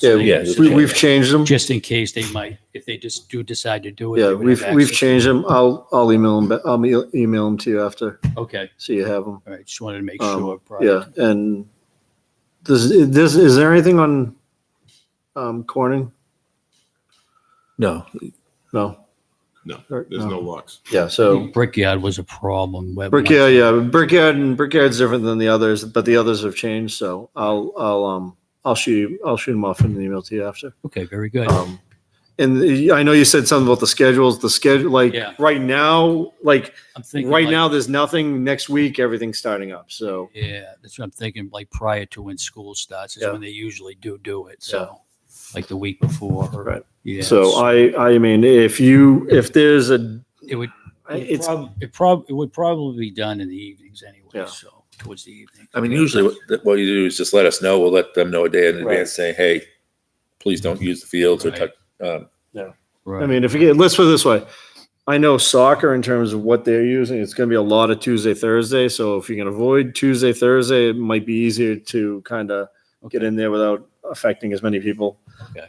Yeah, We've changed them. just in case they might, if they just do decide to do it. Yeah, they would have we've access. changed them. I'll email them. I'll email them to you after, Okay, so you have them. all right, just wanted to make Um, sure. prior. Yeah, and is there anything on Corning? No, No. No, Or- there's no locks. Yeah, so Brickyard was a problem. Brickyard, yeah, Brickyard's different than the others, but the others have changed. So I'll shoot them off in an email to you after. Okay, very good. And I know you said something about the schedules. The schedule, like Yeah. right now, I'm thinking right like- now, there's nothing. Next week, everything's starting up. So Yeah, that's what I'm thinking, like prior to when school starts is Yeah. when they usually do it. So like the week before. or- Right. Yeah. so I mean, if there's a, It would, it's it would probably be done in the evenings anyway. Yeah. So towards the evening. I mean, usually what you do is just let us know. We'll let them know a day in Right. advance, saying, hey, please don't use the fields or Right. touch. Right. I mean, let's put it this way. I know soccer in terms of what they're using, it's going to be a lot of Tuesday, Thursday. So if you can avoid Tuesday, Thursday, it might be easier to kind of get in there without affecting as many people. Okay.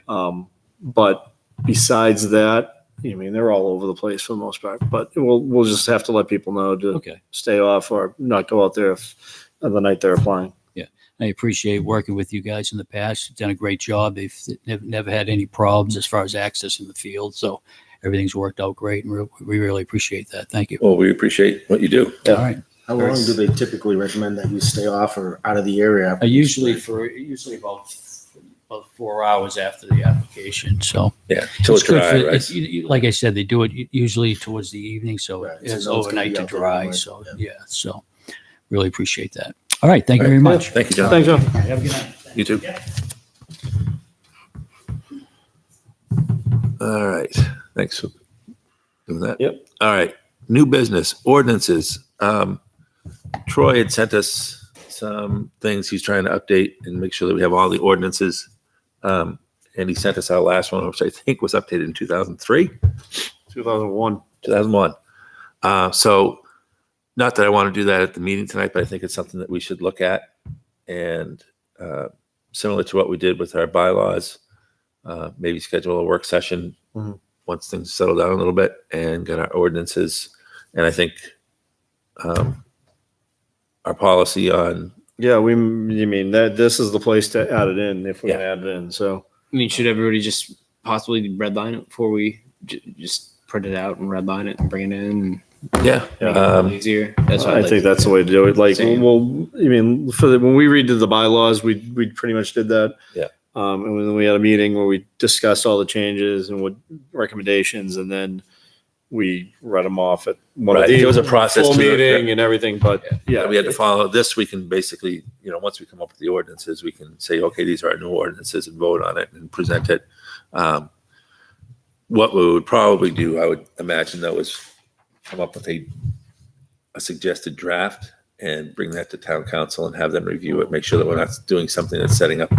But besides that, I mean, they're all over the place for the most part. But we'll just have to let people know to Okay. stay off or not go out there the night they're applying. I appreciate working with you guys in the past. You've done a great job. They've never had any problems as far as access in the field. So everything's worked out great, and we really appreciate that. Thank you. Well, we appreciate what you do. Yeah. All right. How long do they typically recommend that you stay off or out of the area? Usually about 4 hours after the application. So Yeah, till it's it's good dry, for, right? it's, like I said, they do it usually towards the evening, so Right, so it's no, it's gonna overnight be to out there dry. anyway. So Yeah. yeah, so really appreciate that. All right, thank you very much. Thank you, John. Thanks, John. Have a good night. You too. All right. Thanks for doing that. Yep. All right. New business ordinances. Troy had sent us some things he's trying to update and make sure that we have all the ordinances. And he sent us our last one, which I think was updated in 2003, 2001. 2001. So not that I want to do that at the meeting tonight, but I think it's something that we should look at. And similar to what we did with our bylaws, maybe schedule a work session Mhm. once things settle down a little bit and get our ordinances. And I think our policy on, Yeah, you mean that this is the place to add it in if we're Yeah. gonna add it in. So I mean, should everybody just possibly redline it before we just print it out and redline it and bring it in? yeah. Make it a little easier. That's what I think that's the way to do it. Like, Same. well, I mean, when we redid the bylaws, we pretty much did that. Yeah. And then we had a meeting where we discussed all the changes and what recommendations, and then we read them off at one Right. of the There was a process full to it. meeting and everything. But yeah, We had to follow this. We can basically, once we come up with the ordinances, we can say, okay, these are our new ordinances and vote on it and present it. What we would probably do, I would imagine, though, is come up with a suggested draft and bring that to town council and have them review it, make sure that we're not doing something that's setting up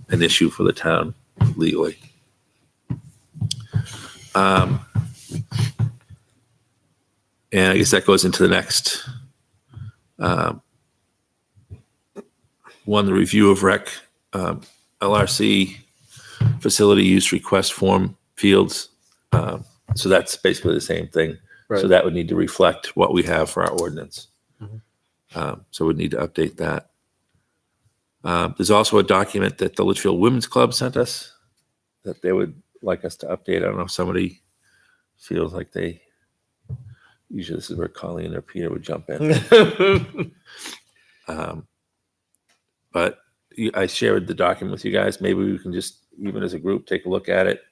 an issue for the town legally. And I guess that goes into the next one, the review of rec, LRC facility use request form fields. So that's basically the same thing. So Right. that would need to reflect what we have for our ordinance. Mhm. So we'd need to update that. There's also a document that the Litchfield Women's Club sent us that they would like us to update. I don't know if somebody feels like they, usually this is where Colleen or Peter would jump in. But I shared the document with you guys. Maybe we can just, even as a group, take a look at it.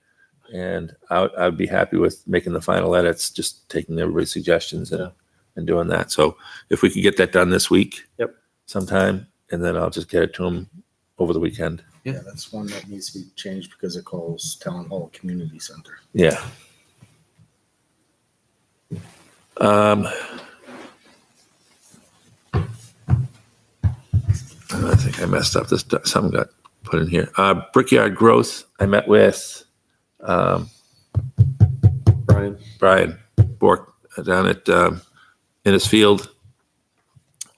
And I'd be happy with making the final edits, just taking everybody's suggestions and doing that. So if we could get that done this week. Yep. Sometime, and then I'll just get it to them over the weekend. Yeah, that's one that needs to be changed because it calls Town Hall Community Center. Yeah. I think I messed up this. Something got put in here. Brickyard growth. I met with Brian Bork down at Innisfield.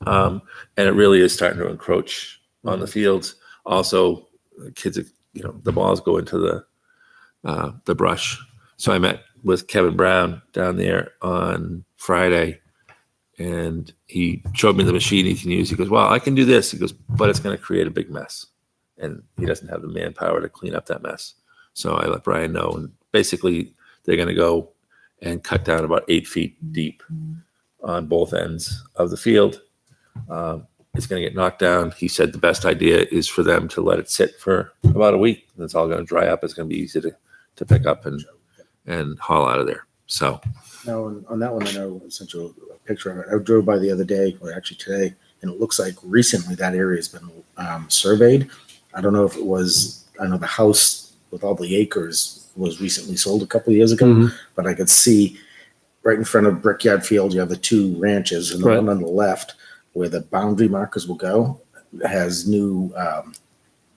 And it really is starting to encroach on the fields. Also, kids, the balls go into the brush. So I met with Kevin Brown down there on Friday, and he showed me the machine he can use. He goes, well, I can do this. He goes, but it's going to create a big mess. And he doesn't have the manpower to clean up that mess. So I let Brian know. And basically, they're going to go and cut down about 8 feet deep on both ends of the field. It's going to get knocked down. He said the best idea is for them to let it sit for about a week. And it's all going to dry up. It's going to be easy to pick up and haul out of there. So Now, on that one, I know I sent you a picture of it. I drove by the other day, or actually today, and it looks like recently that area has been surveyed. I don't know if it was, I know the house with all the acres was recently sold a couple of years ago, but I could see right in front of Brickyard Field, you have the two ranches, and the one on the left where the boundary markers will go has new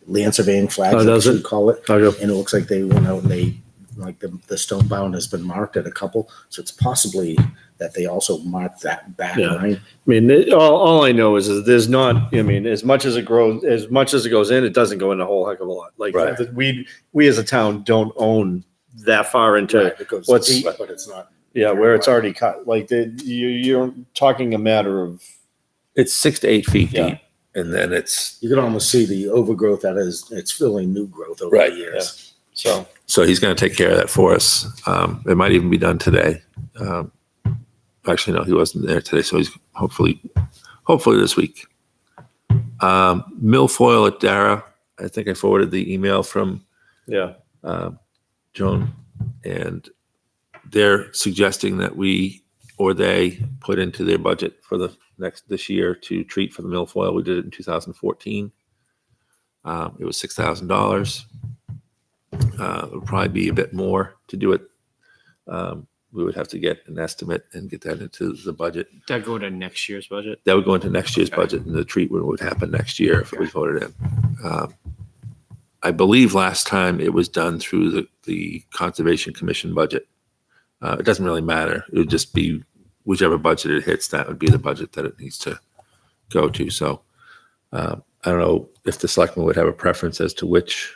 land surveying flags, does as it? you call it. Okay. And it looks like they went out and they, like the stone bound has been marked at a couple. So it's possibly that they also marked that back Yeah. line. I mean, all I know is there's not, I mean, as much as it grows, as much as it goes in, it doesn't go in a whole heck of a lot. Like Right. we as a town don't own that far into, Right, it goes what's- deep, but it's not. yeah, where it's already cut. Like you're talking a matter of, it's 6 to 8 feet Yeah. deep. And then it's, You can almost see the overgrowth that is, it's filling new growth over Right, the years. so. so he's going to take care of that for us. It might even be done today. Actually, no, he wasn't there today. So he's hopefully this week. Milfoil at Dara. I think I forwarded the email from Yeah. Joan, and they're suggesting that they put into their budget for this year to treat for the milfoil. We did it in 2014. It was $6,000. It would probably be a bit more to do it. We would have to get an estimate and get that into the budget. That go into next year's budget? That would go into next year's budget, and the treatment would happen next year if it was voted in. I believe last time it was done through the Conservation Commission budget. It doesn't really matter. It would just be whichever budget it hits, that would be the budget that it needs to go to. So I don't know if the selectmen would have a preference as to which.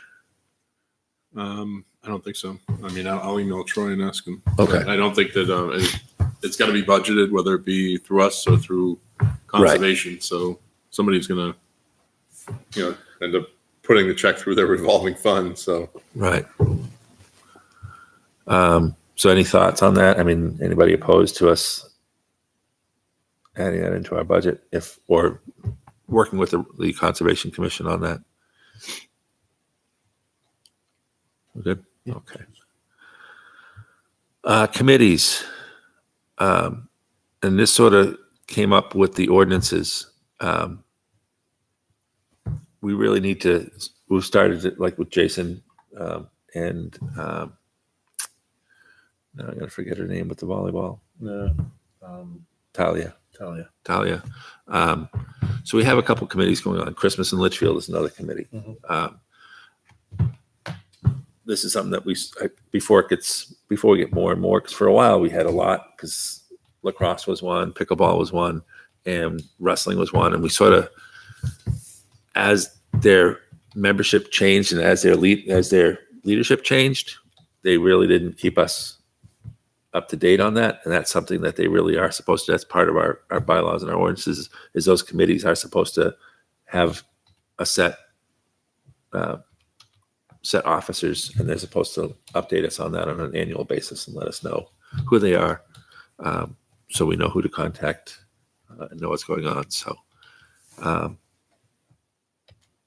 I don't think so. I mean, I'll email Troy and ask him. Okay. I don't think that it's got to be budgeted, whether it be through us or through conservation. So somebody's going to, end up putting the check through their revolving fund. So Right. So any thoughts on that? I mean, anybody opposed to us adding that into our budget or working with the Conservation Commission on that? We're good? Okay. Committees. And this sort of came up with the ordinances. We really need to, we've started it like with Jason and now I'm going to forget her name with the volleyball. No. Talia. Talia. So we have a couple committees going on. Christmas in Litchfield is another committee. This is something that before we get more and more, because for a while we had a lot, because lacrosse was one, pickleball was one, and wrestling was one. And we sort of, as their membership changed and as their leadership changed, they really didn't keep us up to date on that. And that's something that they really are supposed to, that's part of our bylaws and our ordinances, is those committees are supposed to have a set officers, and they're supposed to update us on that on an annual basis and let us know who they are, so we know who to contact and know what's going on. So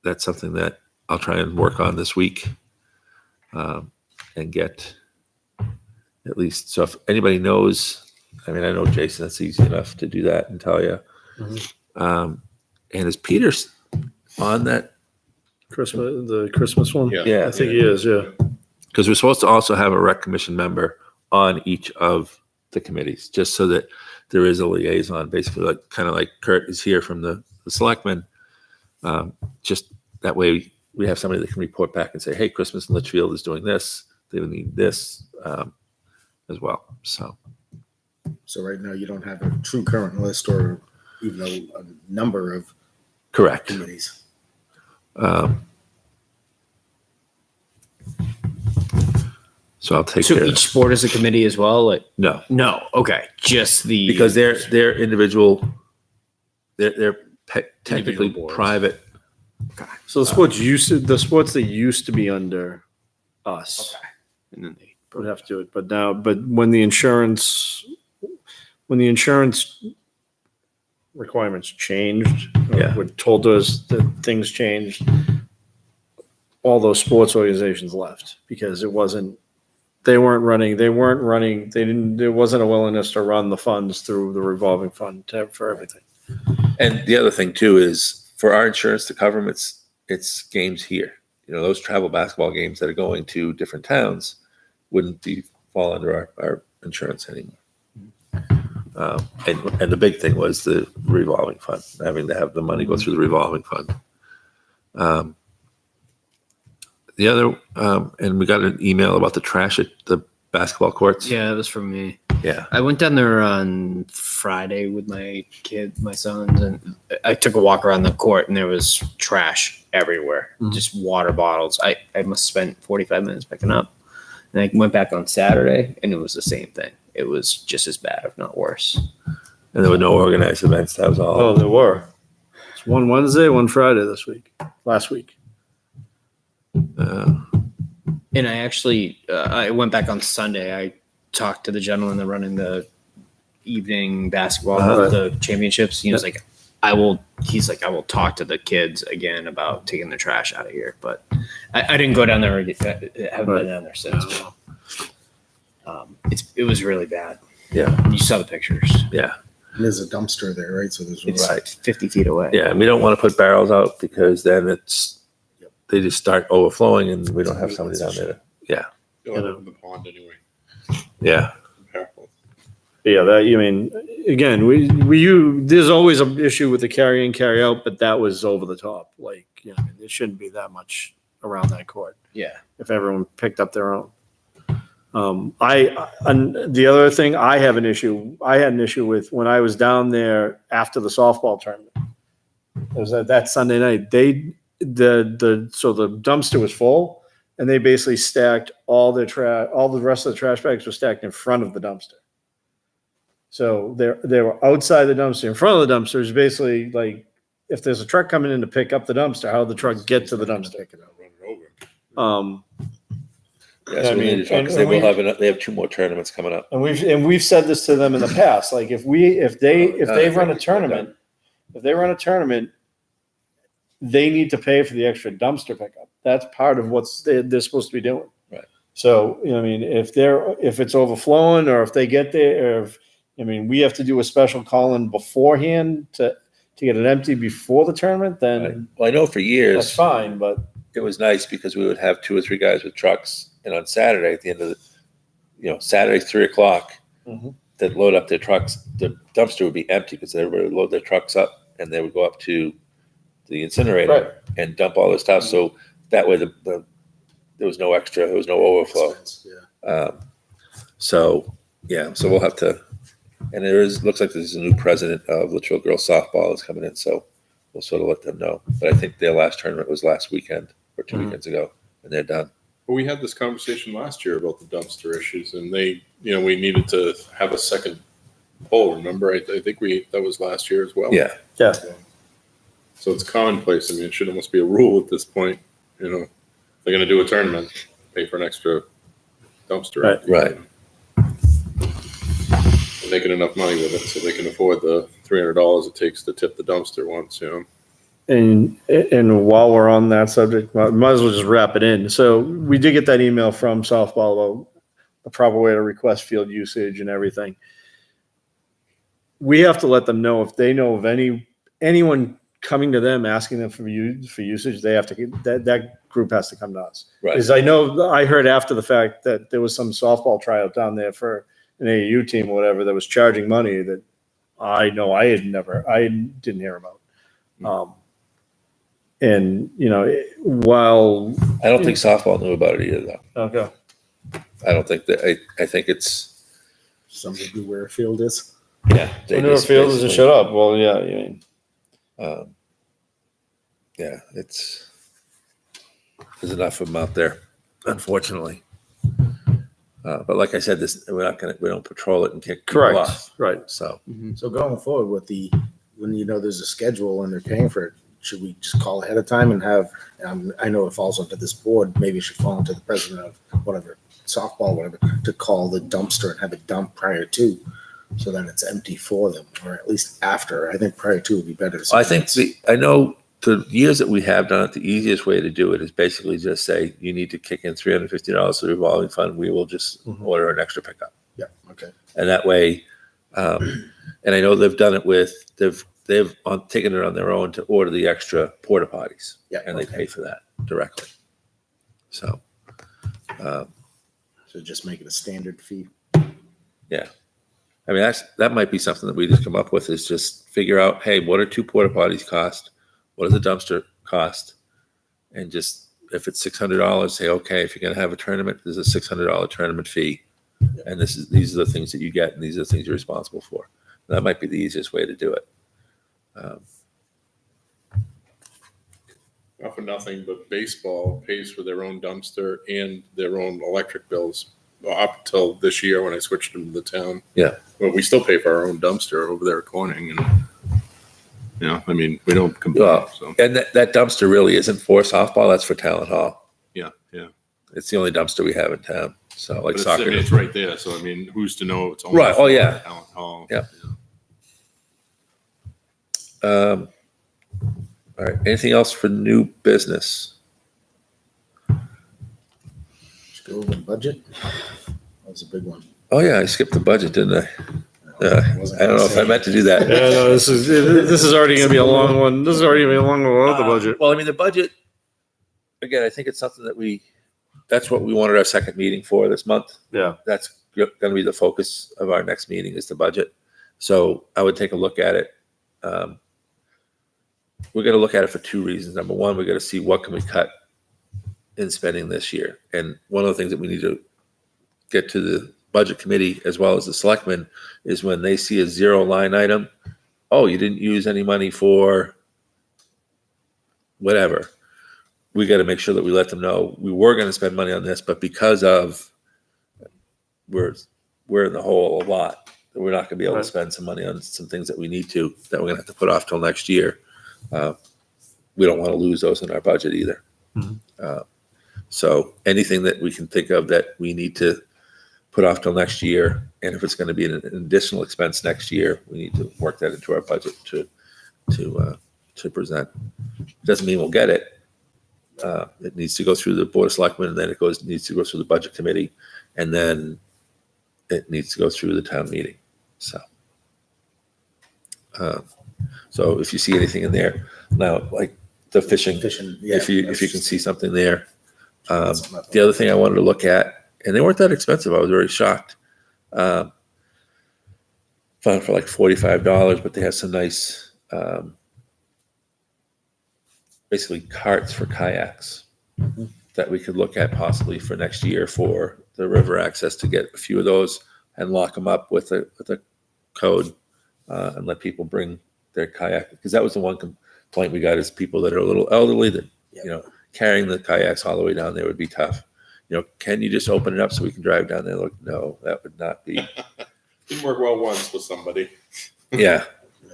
that's something that I'll try and work on this week, and get at least. So if anybody knows, I mean, I know Jason, that's easy enough to do that and tell you. And is Peter on that? The Christmas one? Yeah. I think he is, yeah. Because we're supposed to also have a rec commission member on each of the committees, just so that there is a liaison, basically, like kind of like Kurt is here from the selectmen. Just that way we have somebody that can report back and say, hey, Christmas in Litchfield is doing this. They need this as well. So So right now you don't have a true current list or even a number of correct. committees. So I'll take So care of each sport is a committee as well? Like, no, no, okay, just the. because they're individual. They're technically Individual boards. private. So the sports that used to be under us And then they. would have to do it, but when the insurance requirements changed, Yeah. were told us that things changed, all those sports organizations left because there wasn't a willingness to run the funds through the revolving fund for everything. And the other thing too is for our insurance to cover them, it's games here. You know, those travel basketball games that are going to different towns wouldn't fall under our insurance anymore. And the big thing was the revolving fund, having to have the money go through the revolving fund. The other, and we got an email about the trash at the basketball courts. Yeah, that was from me. Yeah. I went down there on Friday with my sons, and I took a walk around the court, and there was trash everywhere, just water bottles. I must have spent 45 minutes picking up. And I went back on Saturday, and it was the same thing. It was just as bad, if not worse. And there were no organized events. That was all. Oh, there were. It's one Wednesday, one Friday last week. And I actually, I went back on Sunday. I talked to the gentleman that running the evening basketball, the championships. He was like, I will talk to the kids again about taking the trash out of here. But I didn't go down there. I haven't been down there since. It was really bad. Yeah. You saw the pictures. Yeah. And there's a dumpster there, right? So there's It's Right. 50 feet away. Yeah. And we don't want to put barrels out because then they just start overflowing and we don't have somebody down there. Yeah. You'll have open the pond anyway. Yeah. Careful. Yeah, there's always an issue with the carry in, carry out, but that was over the top. Like, it shouldn't be that much around that court Yeah. if everyone picked up their own. And the other thing I had an issue with when I was down there after the softball tournament. It was that Sunday night. The dumpster was full, and they basically stacked all the rest of the trash bags were stacked in front of the dumpster. So they were outside the dumpster. In front of the dumpster is basically like if there's a truck coming in to pick up the dumpster, how the truck get to the dumpster. Pick it up, run it over. Yeah, so I we mean, need to talk, 'cause they have 2 more tournaments coming up. And we've said this to them in the past. Like if they run a tournament, they need to pay for the extra dumpster pickup. That's part of what they're supposed to be doing. Right. So if it's overflowing or if they get there, we have to do a special call-in beforehand to get it empty before the tournament. Then Well, I know for that's years fine. But it was nice because we would have 2 or 3 guys with trucks, and on Saturday at the end of Saturday 3:00, Mhm. they'd load up their trucks. The dumpster would be empty because everybody would load their trucks up and they would go up to the incinerator Right. and dump all their stuff. So that way there was no extra, there was no overflow. expense, yeah. So we'll have to And looks like there's a new president of Litchfield Girls Softball that's coming in, so we'll sort of let them know. But I think their last tournament was last weekend or 2 weekends ago, and they're done. But we had this conversation last year about the dumpster issues, and we needed to have a second poll. Remember, I think that was last year as well. Yeah. Yeah. So it's commonplace. I mean, it should almost be a rule at this point. If they're going to do a tournament, pay for an extra dumpster. Right. They're making enough money with it, so they can afford the $300 it takes to tip the dumpster once. And while we're on that subject, might as well just wrap it in. So we did get that email from softball about the proper way to request field usage and everything. We have to let them know if they know of anyone coming to them asking them for usage. They have to that group has to come to us. Right. Because I heard after the fact that there was some softball tryout down there for an AAU team or whatever that was charging money that I didn't hear about. And while I don't think softball knew about it either, though. okay. I don't think that. I think it's Somebody knew where a field is. yeah. They never feel doesn't shut up. Well, yeah, you mean. Yeah, there's enough of them out there, unfortunately. But like I said, we don't patrol it and kick people Correct. off. Right. So So going forward with when there's a schedule and they're paying for it, should we just call ahead of time and have, I know it falls onto this board, maybe it should fall onto the president of whatever, softball, whatever, to call the dumpster and have it dumped prior to, so that it's empty for them, or at least after. I think prior to would be better. So I think I know the years that we have done it, the easiest way to do it is basically just say, you need to kick in $350 to the revolving fund. We will just order an extra pickup. Yeah, okay. And that way, and I know they've done it they've taken it on their own to order the extra porta potties. Yeah, and they pay for that directly. So, So just make it a standard fee. yeah. I mean, that might be something that we just come up with, is just figure out, hey, what are 2 porta potties cost? What does a dumpster cost? And just, if it's $600, say, okay, if you're going to have a tournament, there's a $600 tournament fee. And these are the things that you get, and these are the things you're responsible for. And that might be the easiest way to do it. Not for nothing, but baseball pays for their own dumpster and their own electric bills up until this year when I switched them to the town. Yeah. Well, we still pay for our own dumpster over there at Corning, and I mean, we don't complain. Well, So and that dumpster really isn't for softball, that's for Talent Hall. yeah. It's the only dumpster we have in town. So like But soccer. it's right there. So I mean, who's to know it's only Right. Oh, for yeah. Talent Hall? Yeah. All right. Anything else for new business? Just go over the budget. That was a big one. Oh yeah, I skipped the budget, didn't I? Wasn't I don't know if I meant to do that. Yeah, no, this is already going to be a long one. This is already going to be a long one without the budget. Well, I mean, the budget, again, I think it's something that's what we wanted our second meeting for this month. Yeah. That's going to be the focus of our next meeting, is the budget. So I would take a look at it. We're going to look at it for 2 reasons. Number one, we're going to see what can we cut in spending this year. And one of the things that we need to get to the budget committee as well as the selectmen is when they see a 0 line item, oh, you didn't use any money for whatever. We got to make sure that we let them know we were going to spend money on this, but because of we're in the hole a lot, that we're not going to be able to spend some money on some things that we need to, that we're going to have to put off till next year. We don't want to lose those in our budget either. So anything that we can think of that we need to put off till next year, and if it's going to be an additional expense next year, we need to work that into our budget to present. Doesn't mean we'll get it. It needs to go through the Board of Selectmen, and then needs to go through the Budget Committee, and then it needs to go through the town meeting. So if you see anything in there now, like the fishing, yeah. if you can see something there. The other thing I wanted to look at, and they weren't that expensive. I was very shocked. Found for like $45, but they have some nice, basically carts for kayaks that we could look at possibly for next year for the river access, to get a few of those and lock them up with a code and let people bring their kayak, because that was the one complaint we got is people that are a little elderly that, Yep. you know, carrying the kayaks all the way down there would be tough. You know, can you just open it up so we can drive down there? Look, no, that would not be, Didn't work well once with somebody. yeah.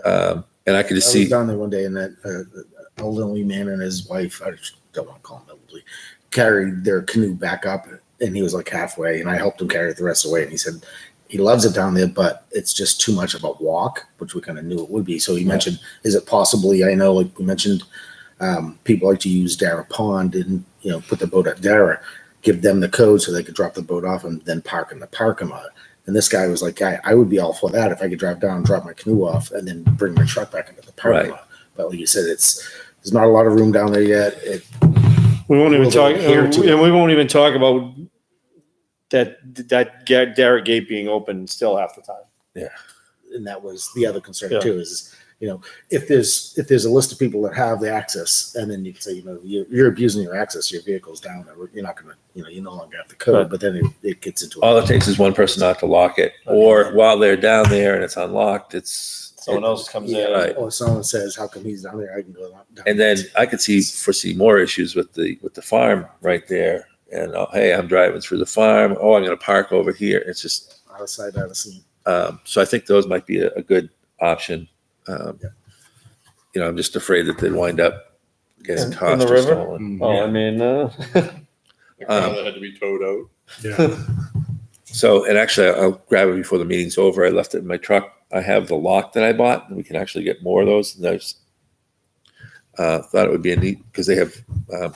And I could I just was see, down there one day and that elderly man and his wife, I just don't want to call him elderly, carried their canoe back up and he was like halfway and I helped him carry it the rest of the way. And he said he loves it down there, but it's just too much of a walk, which we kind of knew it would be. So he mentioned, is it possibly, I know, like we mentioned, people like to use Dara Pond and, you know, put the boat at Dara, give them the code so they could drop the boat off and then park in the parking lot. And this guy was like, I would be all for that if I could drive down, drop my canoe off, and then bring my truck back into the parking Right. lot. But like you said, there's not a lot of room down there yet. We won't even Well, talk, they're here to- and we won't even talk about that Derrick Gate being open still half the time. And that was the other concern Yeah. too, is, you know, if there's a list of people that have the access and then you can say, you know, you're abusing your access, your vehicle's down there, you're not going to, you know, you no longer have the code, Right. but then it gets into. all it takes is one person not to lock it, or while they're down there and it's unlocked, it's Someone else comes in. Yeah, Right. or someone says, how come he's down there? I can go down. And then I could foresee more issues with the farm right there. And hey, I'm driving through the farm. Oh, I'm going to park over here. It's just Out of sight, out of scene. so I think those might be a good option. Yeah. You know, I'm just afraid that they'd wind up getting In cost the or river? stolen. Oh, I mean, The car that had to be towed out. Yeah. So, and actually, I'll grab it before the meeting's over. I left it in my truck. I have the lock that I bought, and we can actually get more of those. And I just thought it would be a neat because they have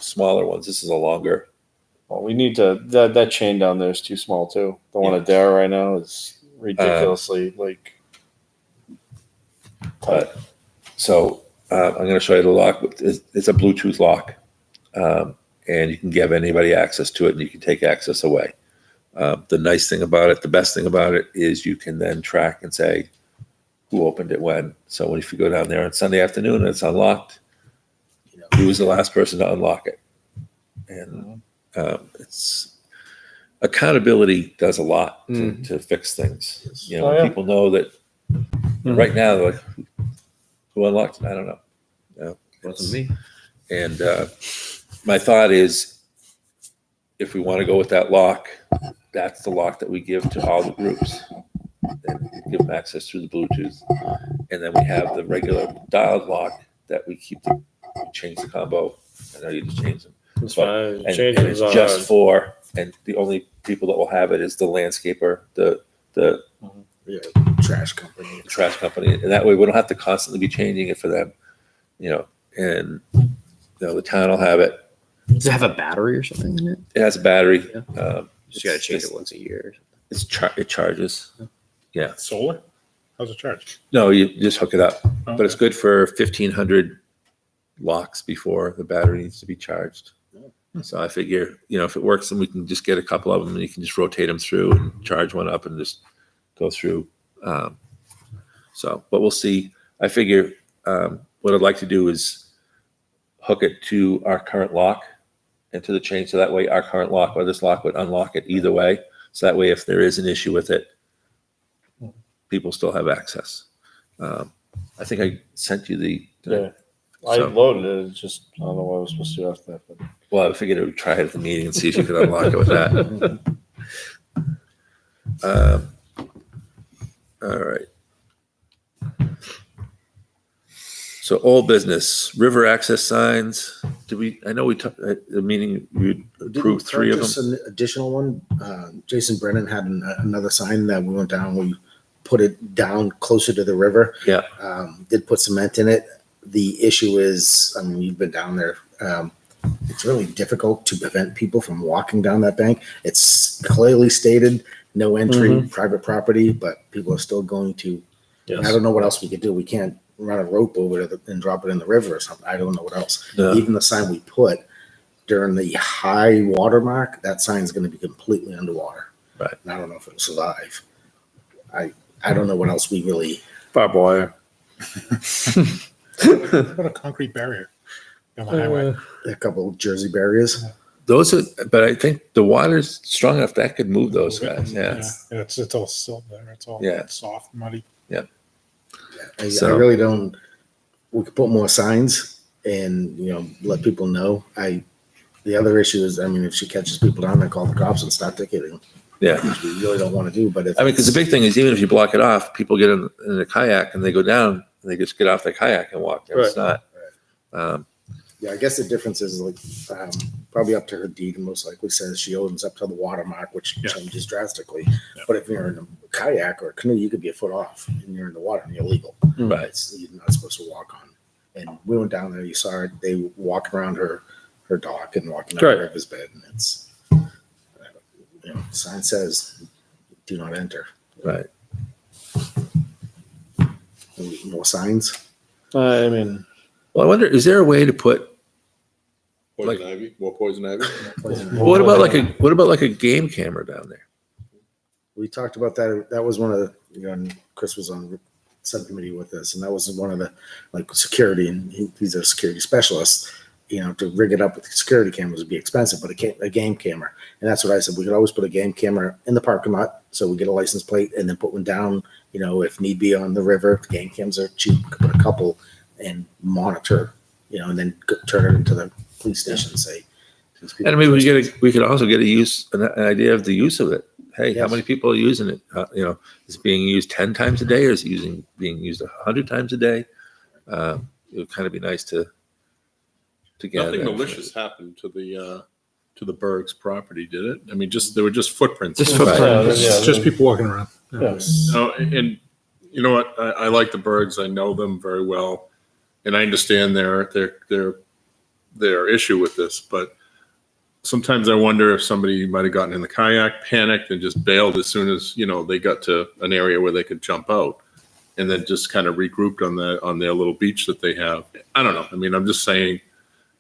smaller ones. This is a longer. well, we need to, that chain down there is too small too. The one at Dara right now is ridiculously like. But so I'm going to show you the lock. It's a Bluetooth lock, and you can give anybody access to it, and you can take access away. The nice thing about it, the best thing about it, is you can then track and say who opened it when. So if you go down there on Sunday afternoon and it's unlocked, You know, who was the last person to unlock it? And it's accountability does a lot to fix things. Yes. You know, Oh, yeah. people know that right now, they're like, who unlocked it? I don't know. No, Wasn't me. and my thought is, if we want to go with that lock, that's the lock that we give to all the groups. And give them access through the Bluetooth. And then we have the regular dialed lock that we change the combo. I know you just change them. It's fine. And Changing it's is not just hard. for, and the only people that will have it is the landscaper, the yeah, trash company. trash company. And that way we don't have to constantly be changing it for them, you know, and, you know, the town will have it. Does it have a battery or something in it? It has a battery. Just gotta change it once a year. It charges. Yeah. Solar? How's it charged? No, you just hook it up, Oh, but it's good for 1,500 locks before the battery needs to be charged. So I figure, you know, if it works, then we can just get a couple of them and you can just rotate them through and charge one up and just go through. But we'll see. I figure what I'd like to do is hook it to our current lock and to the chain. So that way our current lock or this lock would unlock it either way. So that way, if there is an issue with it, people still have access. I think I sent you the. Yeah. I So- loaded it. It's just, I don't know what I was supposed to do after that. But. Well, I figured I would try it at the meeting and see if you could unlock it with that. All right. So old business, river access signs. I know we talked at the meeting, we approved 3 of them. Just an additional one. Jason Brennan had another sign that we went down. We put it down closer to the river. Yeah. Did put cement in it. The issue is, I mean, you've been down there. It's really difficult to prevent people from walking down that bank. It's clearly stated, no entry, private property, but people are still going to. Yes. I don't know what else we could do. We can't run a rope over it and drop it in the river or something. I don't know what else. No. Even the sign we put during the high water mark, that sign's going to be completely underwater. Right. And I don't know if it'll survive. I don't know what else we really. Barbed wire. What about a concrete barrier on the highway? A couple of Jersey barriers. Those are, but I think the water's strong enough that could move those guys. Yeah. Yeah, it's all silt there. It's all Yeah. soft, muddy. I So- really don't, we could put more signs and, let people know. The other issue is, if she catches people down there, call the cops and start ticketing, Yeah. which we really don't want to do, but if. I mean, because the big thing is even if you block it off, people get in a kayak and they go down and they just get off their kayak and walk there. It's not. Yeah, I guess the difference is probably up to her deed, and most likely says she owns up to the watermark, which changes drastically. But if you're in a kayak or a canoe, you could be a foot off and you're in the water and you're legal. Right. You're not supposed to walk on. And we went down there, you saw it, they walking around her dock and walking up Right. her river's bed, and it's, sign says, do not enter. Right. More signs? I mean, Well, I wonder, is there a way to put, Poison ivy, more poison ivy. what about like a game camera down there? We talked about that. That was one of the, and Chris was on subcommittee with us, and that was one of the, security, and he's a security specialist. To rig it up with security cameras would be expensive, but a game camera. And that's what I said. We could always put a game camera in the parking lot, so we get a license plate, and then put one down, if need be on the river. If the game cams are cheap, we could put a couple and monitor, and then turn it into the police station and say. these people- And I mean, we could also get an idea of the use of it. Hey, how Yes. many people are using it? Is it being used 10 times a day, or is it being used 100 times a day? It would kind of be nice to get Nothing that. malicious happened to the Berg's property, did it? I mean, they were just footprints. Just yeah, footprint. It's just people walking around. yeah. No, and you know what? I like the Bergs. I know them very well, and I understand their issue with this. But sometimes I wonder if somebody might have gotten in the kayak, panicked, and just bailed as soon as they got to an area where they could jump out, and then just kind of regrouped on their little beach that they have. I don't know. I mean, I'm just saying.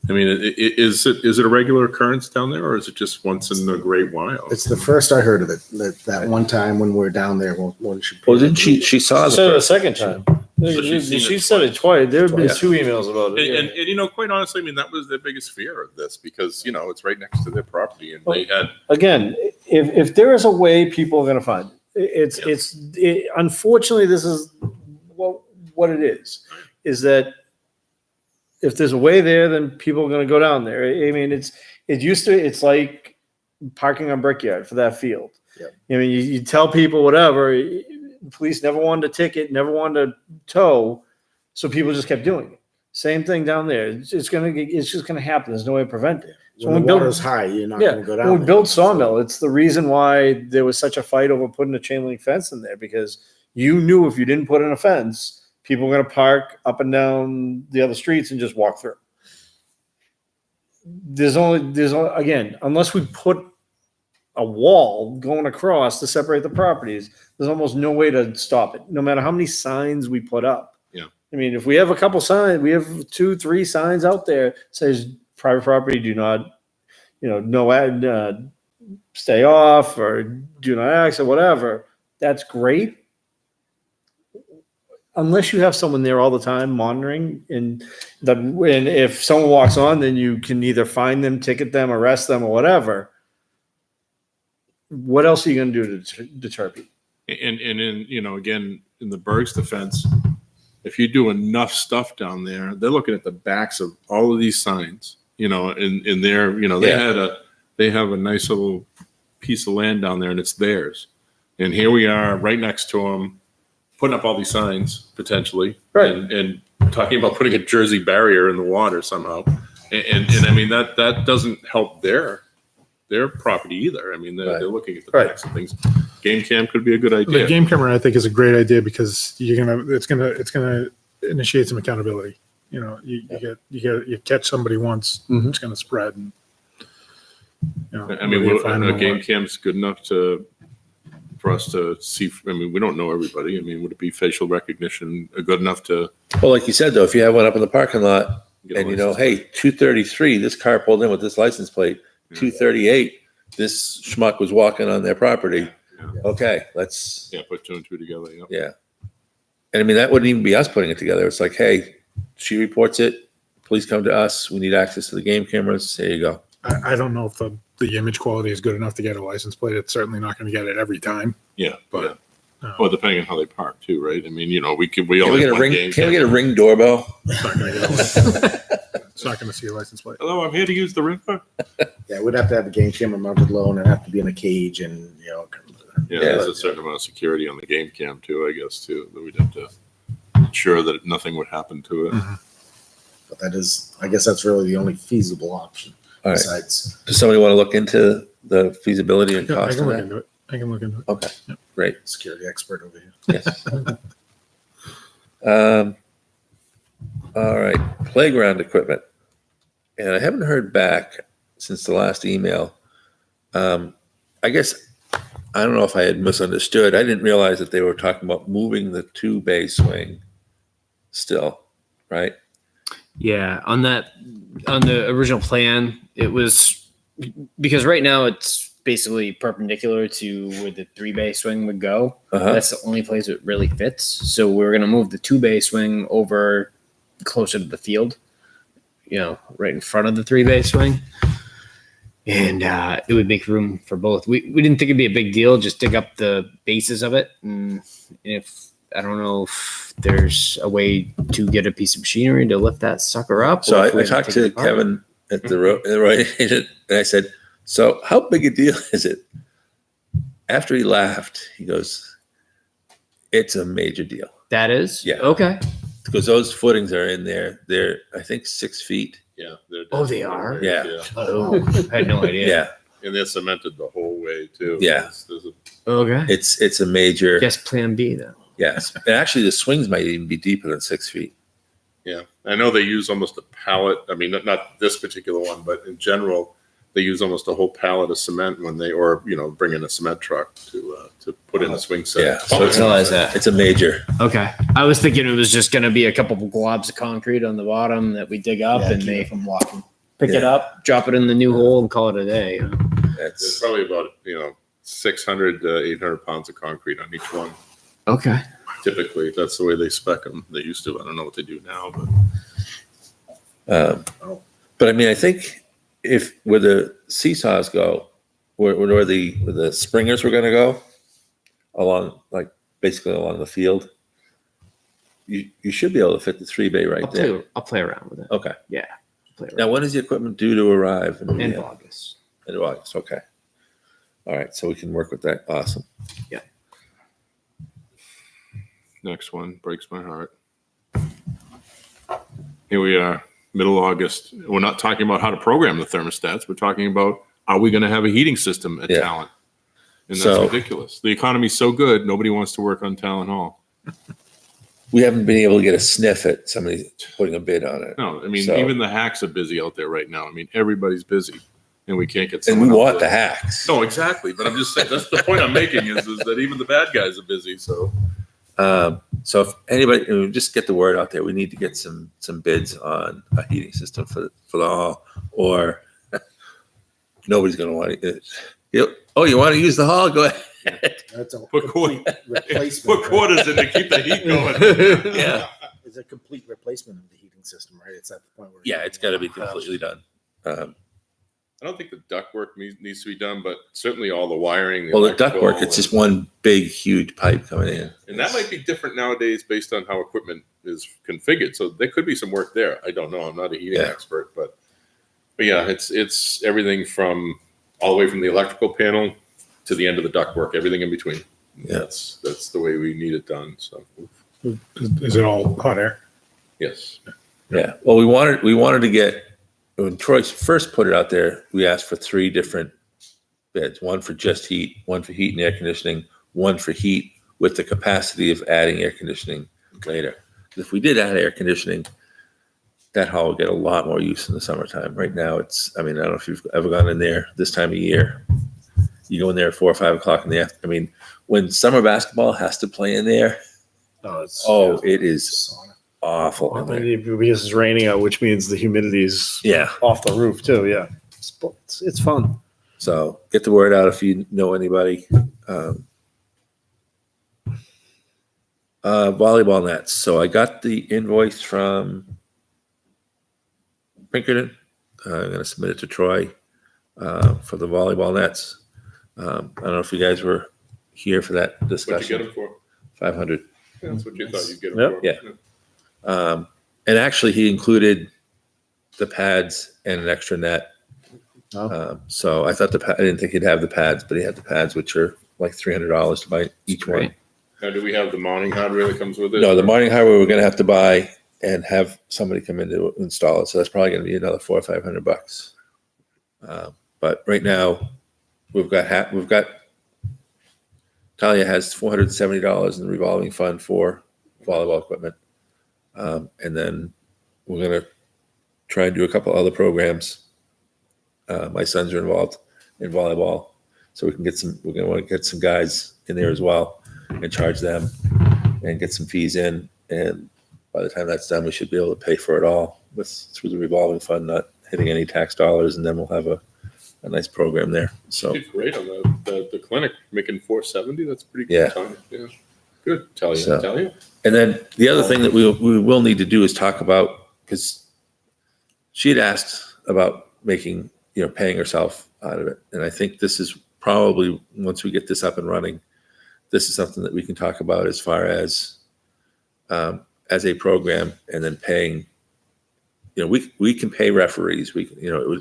I mean, is it a regular occurrence down there, or is it just once in a great while? It's the first I heard of it, that one time when we were down there. Well, Didn't she saw She said it the a second time. she's seen She it said it twice. There have been Twice. 2 emails about it. And quite honestly, I mean, that was their biggest fear of this because it's right next to their property, and they had Again, if there is a way, people are going to find it. Unfortunately, this is what it is that if there's a way there, then people are going to go down there. I mean, it's like parking on Brickyard for that field. Yep. I mean, you tell people whatever. The police never wanted to ticket, never wanted to tow, so people just kept doing it. Same thing down there. It's just going to happen. There's no way to prevent it. So when when the Bill- water's high, you're not going to go down. when we there. built Sawmill, it's the reason why there was such a fight over putting a chain link fence in there, because you knew if you didn't put in a fence, people were going to park up and down the other streets and just walk through. There's only again, unless we put a wall going across to separate the properties, there's almost no way to stop it, no matter how many signs we put up. Yeah. I mean, if we have a couple signs, we have 2-3 signs out there says private property, do not, stay off or do not access, whatever. That's great. Unless you have someone there all the time monitoring, and if someone walks on, then you can either find them, ticket them, arrest them, or whatever. What else are you going to do to deter people? and in again, in the Berg's defense, if you do enough stuff down there, they're looking at the backs of all of these signs, in their, they have a nice little piece of land down there and it's theirs. And here we are right next to them, putting up all these signs potentially, Right. and talking about putting a Jersey barrier in the water somehow. And I mean, that doesn't help their property either. I mean, they're looking at the Right. backs of things. Game cam could be a good The idea. game camera, I think, is a great idea because it's gonna initiate some accountability. You catch somebody once, Mhm. it's gonna spread. And, I mean, maybe find a them game more. cam's good enough for us to see. I mean, we don't know everybody. I mean, would it be facial recognition good enough to Well, like you said, though, if you have one up in the parking lot get a and license? hey, 233, this car pulled in with this license plate. 238, this schmuck was walking on their property. Yeah. Okay, let's, Yeah, put 2 and 2 together. Yeah. yeah. And I mean, that wouldn't even be us putting it together. It's like, hey, she reports it. Please come to us. We need access to the game cameras. There you go. I don't know if the image quality is good enough to get a license plate. It's certainly not going to get it every time. Yeah, But Well, depending on how they park too, right? I mean, we Can only we have get a one ring? game. Can we get a ring doorbell? It's not gonna get a license. It's not gonna see a license plate. Hello, I'm here to use the river. Yeah, we'd have to have a game camera mounted low and it'd have to be in a cage and, Yeah, there's a certain amount of security on the game cam too, I guess, too, that we'd have to ensure that nothing would happen to it. but that is, I guess that's really the only feasible option All right. besides Does somebody want to look into the feasibility and I cost can of look that? into it. I can look into it. Okay, great. security expert over here. Yes. All right, playground equipment. And I haven't heard back since the last email. I guess, I don't know if I had misunderstood. I didn't realize that they were talking about moving the 2-bay swing still, right? Yeah, on the original plan, it was because right now it's basically perpendicular to where the 3-bay swing would go. Uh-huh. That's the only place it really fits. So we're gonna move the 2-bay swing over closer to the field, right in front of the 3-bay swing, and it would make room for both. We didn't think it'd be a big deal. Just dig up the bases of it, and if I don't know if there's a way to get a piece of machinery to lift that sucker up. So or if we I have talked take to it apart. Kevin at the road agent, and I said, so how big a deal is it? After he laughed, he goes, it's a major deal. That is? Yeah. Okay. Because those footings are in there. They're, I think, 6 feet. Yeah. Oh, they are? Yeah. Oh, I had no idea. Yeah. And they're cemented the whole way too. Yeah. There's a Okay. It's a major. Guess plan B then. Yes. And actually, the swings might even be deeper than 6 feet. Yeah, I know they use almost a pallet. I mean, not this particular one, but in general, they use almost a whole pallet of cement when they, bring in a cement truck to put in a swing set. Yeah, so I didn't realize that. It's a major. Okay. I was thinking it was just going to be a couple of globs of concrete on the bottom that we dig up and keep they it from walking. pick it up, drop it in the new hole, and call it a day. There's That's probably about 600 to 800 pounds of concrete on each one. Okay. Typically, that's the way they spec them. They used to. I don't know what they do now, but I mean, I think if where the seesaws go, where the springers were going to go along, basically along the field, you should be able to fit the 3-bay right there. I'll play around with it. Okay. Yeah. Play around. Now, when is the equipment due to arrive? End of August. End of August. Okay. All right. So we can work with that. Awesome. next one breaks my heart. Here we are, middle of August. We're not talking about how to program the thermostats. We're talking about, are we going to have a heating system at Yeah. Talent? And that's So- ridiculous. The economy's so good, nobody wants to work on Talent Hall. We haven't been able to get a sniff at somebody putting a bid on it. No, I mean, So- even the hacks are busy out there right now. I mean, everybody's busy, and we can't get. And we someone out want the there. hacks. No, exactly. But I'm just saying, that's the point I'm making is that even the bad guys are busy. So So if anybody, just get the word out there. We need to get some bids on a heating system for the hall, or nobody's going to want it. You want to use the hall? Go ahead. That's a Put complete replacement. put quarters in to keep the heat going. Yeah. It's a complete replacement of the heating system, right? It's at the point where. Yeah, it's got to be completely done. I don't think the ductwork needs to be done, but certainly all the wiring. Well, the electrical, ductwork, it's just one big, huge pipe coming in. and that might be different nowadays based on how equipment is configured. So there could be some work there. I don't know. I'm not a heating Yeah. expert, but yeah, it's everything from all the way from the electrical panel to the end of the ductwork, everything in between. Yeah. That's the way we need it done. So Is it all hot air? yes, Yeah. Well, we wanted to get, when Troy first put it out there, we asked for 3 different bids, one for just heat, one for heat and air conditioning, one for heat with the capacity of adding air conditioning later. If we did add air conditioning, that hall would get a lot more use in the summertime. Right now, I don't know if you've ever gone in there this time of year. You go in there at 4 or 5 o'clock in the afternoon. When summer basketball has to play in there, it is awful in there. Because it's raining out, which means the humidity's Yeah. off the roof too. Yeah, it's fun. So get the word out if you know anybody. Volleyball nets. So I got the invoice from Pinkerton. I'm going to submit it to Troy for the volleyball nets. I don't know if you guys were here for that What'd you discussion. get them for? 500. That's what you thought you'd get Yep. them for. Yeah. And actually, he included the pads and an extra net. Oh. So I thought I didn't think he'd have the pads, but he had the pads, which are like $300 to buy each one. Great. Now, do we have the mounting hardware that comes with it? No, the mining hardware we're going to have to buy and have somebody come in to install it. So that's probably going to be another $400 or $500. But right now, we've got Talia has $470 in the revolving fund for volleyball equipment. And then we're going to try and do a couple other programs. My sons are involved in volleyball, so we're going to want to get some guys in there as well and charge them and get some fees in. And by the time that's done, we should be able to pay for it all through the revolving fund, not hitting any tax dollars. And then we'll have a nice program there. So You did great on the clinic, making 470. That's pretty good. Yeah. Time. Yeah. Good. Tell you. So- Tell you. And then the other thing that we will need to do is talk about, because she had asked about paying herself out of it. And I think this is probably, once we get this up and running, this is something that we can talk about as far as a program, and then paying, we can pay referees.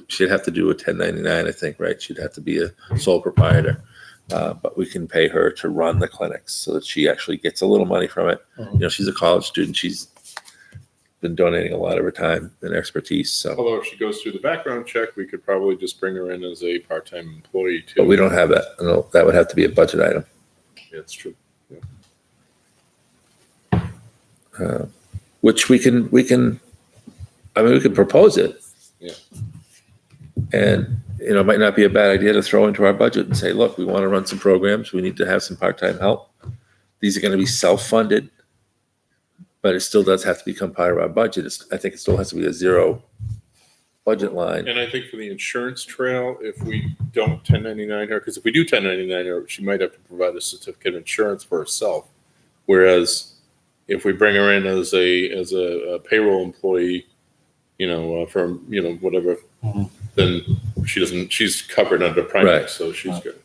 She'd have to do a 1099, I think, right? She'd have to be a sole proprietor. But we can pay her to run the clinics so that she actually gets a little money from it. She's a college student. She's been donating a lot of her time and expertise. So, Although if she goes through the background check, we could probably just bring her in as a part-time employee too. but we don't have that. No, that would have to be a budget item. Yeah, it's true. Which we can propose it. Yeah. And, it might not be a bad idea to throw into our budget and say, look, we want to run some programs. We need to have some part-time help. These are going to be self-funded, but it still does have to become part of our budget. I think it still has to be a zero budget line. And I think for the insurance trail, if we don't 1099 her, because if we do 1099 her, she might have to provide a certificate of insurance for herself. Whereas if we bring her in as a payroll employee, from whatever, then she's covered under Primex, Right. so she's good.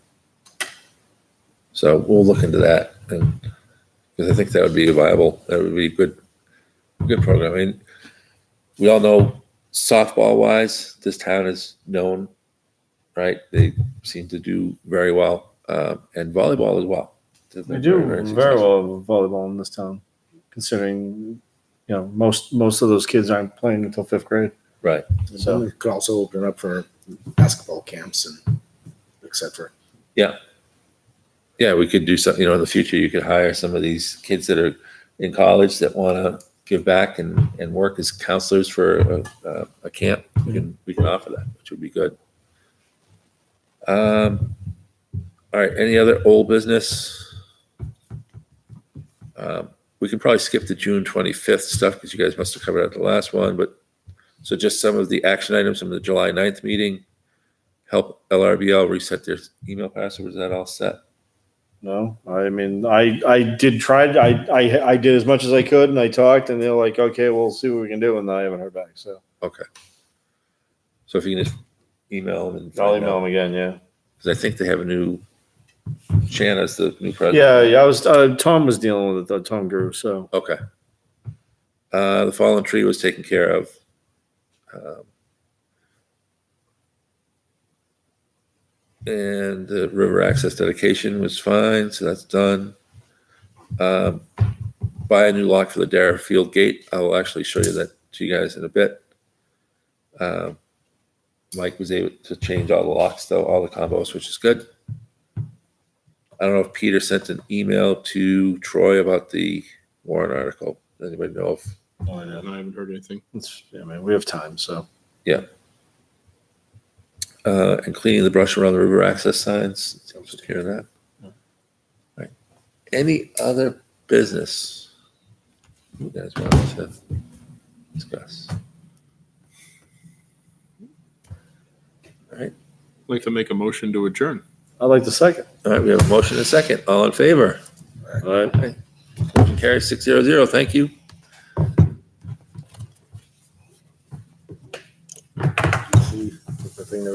So we'll look into that, and because I think that would be a good program. I mean, we all know softball wise, this town is known, right? They seem to do very well, and volleyball as well. We do very well with volleyball in this town, considering, most of those kids aren't playing until 5th grade. Right. So we could also open it up for basketball camps and et cetera. Yeah, we could do something, in the future, you could hire some of these kids that are in college that want to give back and work as counselors for a camp. We can offer that, which would be good. All right, any other old business? We can probably skip the June 25th stuff because you guys must have covered out the last one, but so just some of the action items from the July 9th meeting. Help LRBL reset their email password. Is that all set? No, I mean, I did try. I did as much as I could, and I talked, and they're like, "Okay, we'll see what we can do," and I haven't heard back. So Okay. So if you can just email them and I'll find email out, them again. Yeah, because I think they have a new Shanna's the new president. yeah. I was. Tom was dealing with it. Tom Grew. So Okay. The fallen tree was taken care of. And the river access dedication was fine, so that's done. Buy a new lock for the Dara Field gate. I will actually show you that to you guys in a bit. Mike was able to change all the locks, though, all the combos, which is good. I don't know if Peter sent an email to Troy about the warrant article. Does anybody know if? And I haven't heard anything. we have time. So And cleaning the brush around the river access signs. Took care of that. All right. Any other business you guys wanted to discuss? All right. I'd like to make a motion to adjourn. I'd like the second. All right. We have a motion and a second. All in favor? All right. Motion carries 600. Thank you.